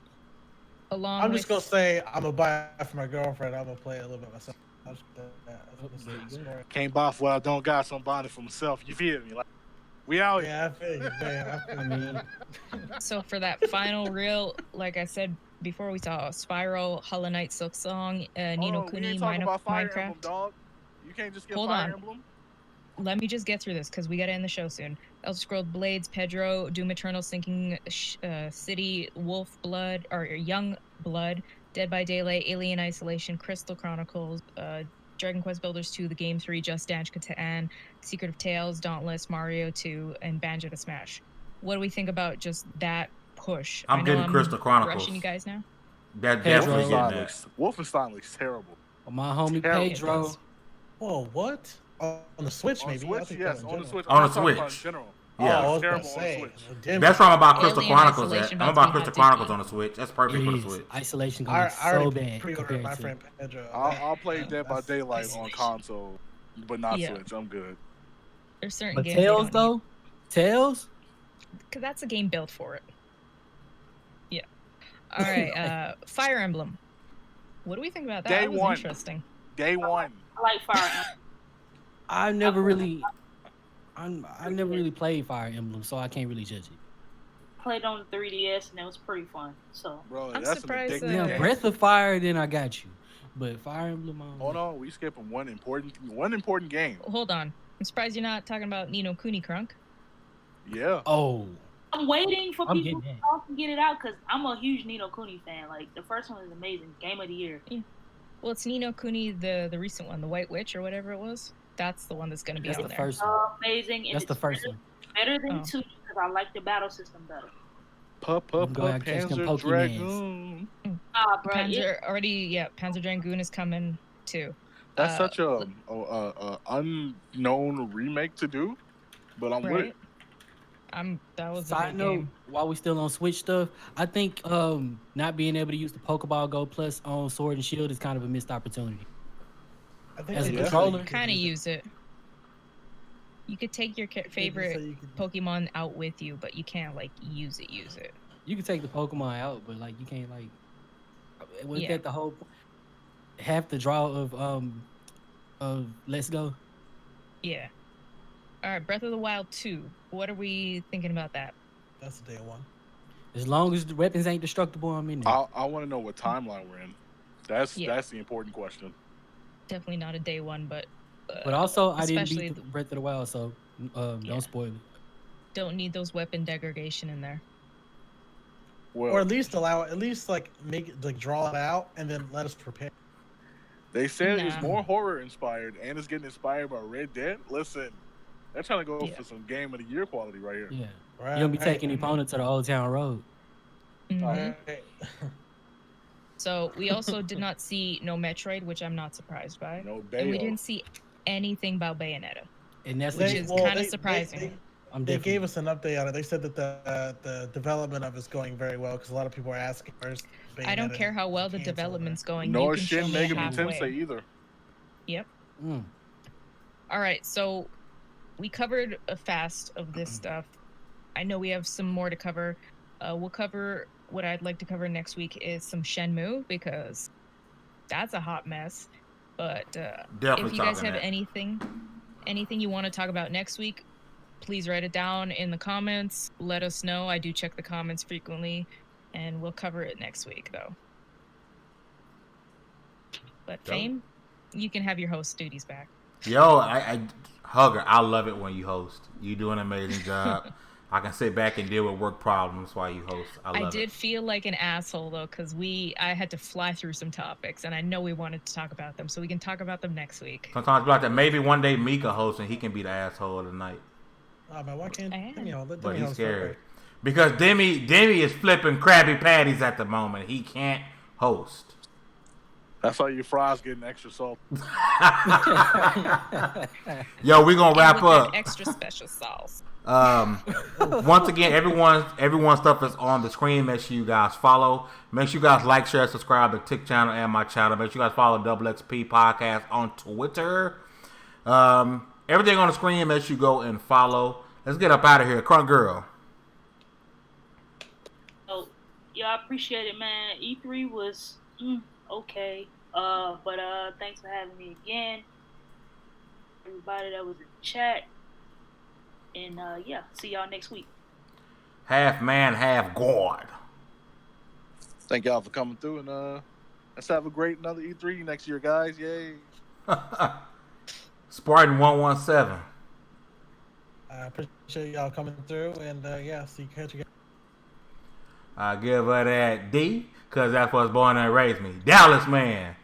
Along I'm with just gonna say I'm gonna buy it for my girlfriend. I'm gonna play it a little bit myself. That's the story. Can't buy for what I don't got, so I'm buying it for myself. You feel me? Like we out here. Yeah, I feel you, man. I feel you. So for that final reel, like I said before, we saw Spyro, Hollow Knight, Silk Song, Ni no We Kuni, ain't talking about Fire Minecraft. Emblem, dog. You can't just get Hold Fire on. Emblem. Let me just get through this because we got to end the show soon. Elder Scrolls Blades, Pedro, Doom Eternal, Sinking City, Wolf Blood, or Young Blood, Dead by Daylight, Alien Isolation, Crystal Chronicles, Dragon Quest Builders 2, The Game 3, Just Dance Catan, Secret of Tales, Dauntless, Mario 2, and Banjo to Smash. What do we think about just that push? I'm I know getting Crystal Chronicles. rushing you guys now. That Pedro. definitely getting that. Wolfenstein looks terrible. My homie Terrible. Pedro. does. Whoa, what? On the Switch, On maybe. I Switch, think yes, that in on the general. Switch. On I'm the not talking about Switch. in general. Oh, Yeah. I was Terrible gonna on the say. Switch. Damn. That's where I'm about Crystal Alien Chronicles Isolation at. I'm about to about be Crystal hot Chronicles diggity. on the Switch. That's perfect It for the is. Switch. Isolation gonna I look so already bad pre-ordered compared my to. friend Pedro. I'll play Dead by that's Daylight on isolation. console, but not Yeah. Switch. I'm good. There's certain But games they Tails don't though, Tails. because that's a game built for it. Yeah. All right. Fire Emblem. What do we think about that? Day That was one. interesting. Day one. I like Fire Emblem. I never really played Fire Emblem, so I can't really judge it. Played on the 3DS and it was pretty fun. So Bro, I'm that's surprised, an addictive Now, game. Breath of Fire, then I got you. But Fire Emblem, I don't Hold know. on, we skipping one important game. Hold on. I'm surprised you're not talking about Ni no Kuni, Crunk. Yeah. Oh, I'm waiting for I'm people getting that. to talk and get it out because I'm a huge Ni no Kuni fan. Like the first one is amazing, game of the year. Well, it's Ni no Kuni, the recent one, the White Witch or whatever it was. That's the one that's going to be That's on the there. first one. Amazing. And That's the it's first one. better than Oh. 2 because I like the battle system better. Go out and catch them Panzer Pokemans. Dragoon. Ah, bro. Panzer Dragoon is coming too. That's such a unknown remake to do, but I'm with Right. it. That was a Side good note, game. while we still on Switch stuff, I think not being able to use the Pokeball Go Plus on Sword and Shield is kind of a missed opportunity. I think As a they did say controller? you could Kind of use use it. You could take your They did favorite say you could- Pokemon out with you, but you can't like use it. You can take the Pokemon out, but like you can't like. Was Yeah. that the whole half the draw of Let's Go? Yeah. All right, Breath of the Wild 2. What are we thinking about that? That's day one. As long as the weapons ain't destructible, I'm in there. I want to know what timeline we're in. That's the important question. Definitely not a day one, but But also, I didn't especially beat the Breath of the Wild, so Yeah. don't spoil it. don't need those weapon degradation in there. Well, Or at least make it, like draw it out and then let us prepare. they said it's Nah. more horror inspired and it's getting inspired by Red Dead. Listen, they're trying to go Yeah. for some game of the year quality right here. Yeah, Right. you don't be taking your opponent to the Old Town Road. Mhm. Alright. So we also did not see no Metroid, which I'm not surprised by. No And we bail. didn't see anything about Bayonetta. And that's Which a is kinda surprising. They gave us an update on it. They said that the development of it's going very well because a lot of people are asking. I don't care how well the development's going. Nor You can show Shin me Megami Tensei halfway. either. Yep. Mm. All right, so we covered a fast of this stuff. I know we have some more to cover. We'll cover what I'd like to cover next week is some Shenmue because that's a hot mess. But if you guys have anything you want to talk about next week, please write it down in the comments. Let us know. I do check the comments frequently, and we'll cover it next week, though. But Fame, you can have your host duties back. Yo, I Hugger, I love it when you host. You do an amazing job. I can sit back and deal with work problems while you host. I did feel like an asshole though, because I had to fly through some topics, and I know we wanted to talk about them, so we can talk about them next week. Sometimes like that. Maybe one day Mika hosts and he can be the asshole of the night. Oh man, why can't But he's scared because Demi is flipping Krabby Patties at the moment. He can't host. That's why your fries getting extra salt. Yo, we gonna wrap up. Extra special sauce. Once again, everyone's stuff is on the screen. Make sure you guys follow. Make sure you guys like, share, subscribe to TiC channel and my channel. Make sure you guys follow Double XP Podcast on Twitter. Everything on the screen. Make sure you go and follow. Let's get up out of here, Crunk Girl. Oh, yeah, I appreciate it, man. E3 was okay. But thanks for having me again. Everybody that was in the chat. And yeah, see y'all next week. Half man, half God. Thank y'all for coming through, and let's have a great another E3 next year, guys. Yay. Spartan 117. I appreciate y'all coming through, and yeah, see you catch you guys. I give her that D, because that's what's born and raised me. Dallas man.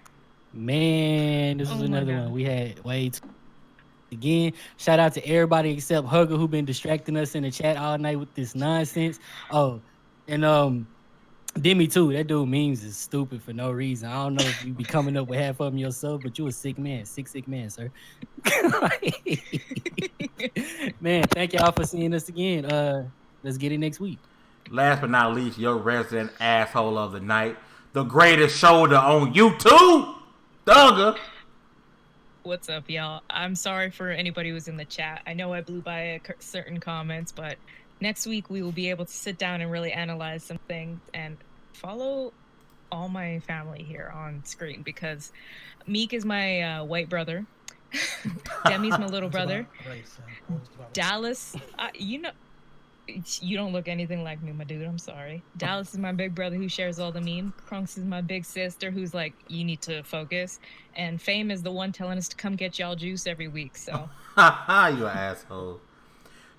Man, this is another one. We had again. Shout out to everybody except Hugger who been distracting us in the chat all night with this nonsense. Oh, and Demi too. That dude memes is stupid for no reason. I don't know if you be coming up with half of them yourself, but you a sick man, sick man, sir. Man, thank y'all for seeing us again. Let's get it next week. Last but not least, your resident asshole of the night, the greatest shoulder on YouTube, Thugger. What's up, y'all? I'm sorry for anybody who's in the chat. I know I blew by certain comments, but next week we will be able to sit down and really analyze some things and follow all my family here on screen because Meek is my white brother. Demi's my little brother. Dallas, you don't look anything like me, my dude. I'm sorry. Dallas is my big brother who shares all the memes. Crunks is my big sister who's like, you need to focus. And Fame is the one telling us to come get y'all juice every week. So, you an asshole.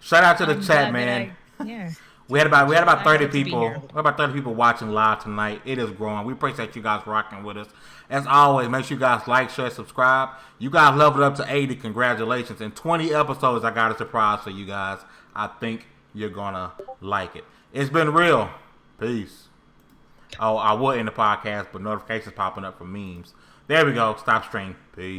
Shout out to the chat, man. Yeah. We had about 30 people. We had about 30 people watching live tonight. It is growing. We appreciate you guys rocking with us. As always, make sure you guys like, share, subscribe. You guys leveled up to 80. Congratulations. In 20 episodes, I got a surprise for you guys. I think you're gonna like it. It's been real. Peace. Oh, I would end the podcast, but notifications popping up for memes. There we go. Stop stream. Peace.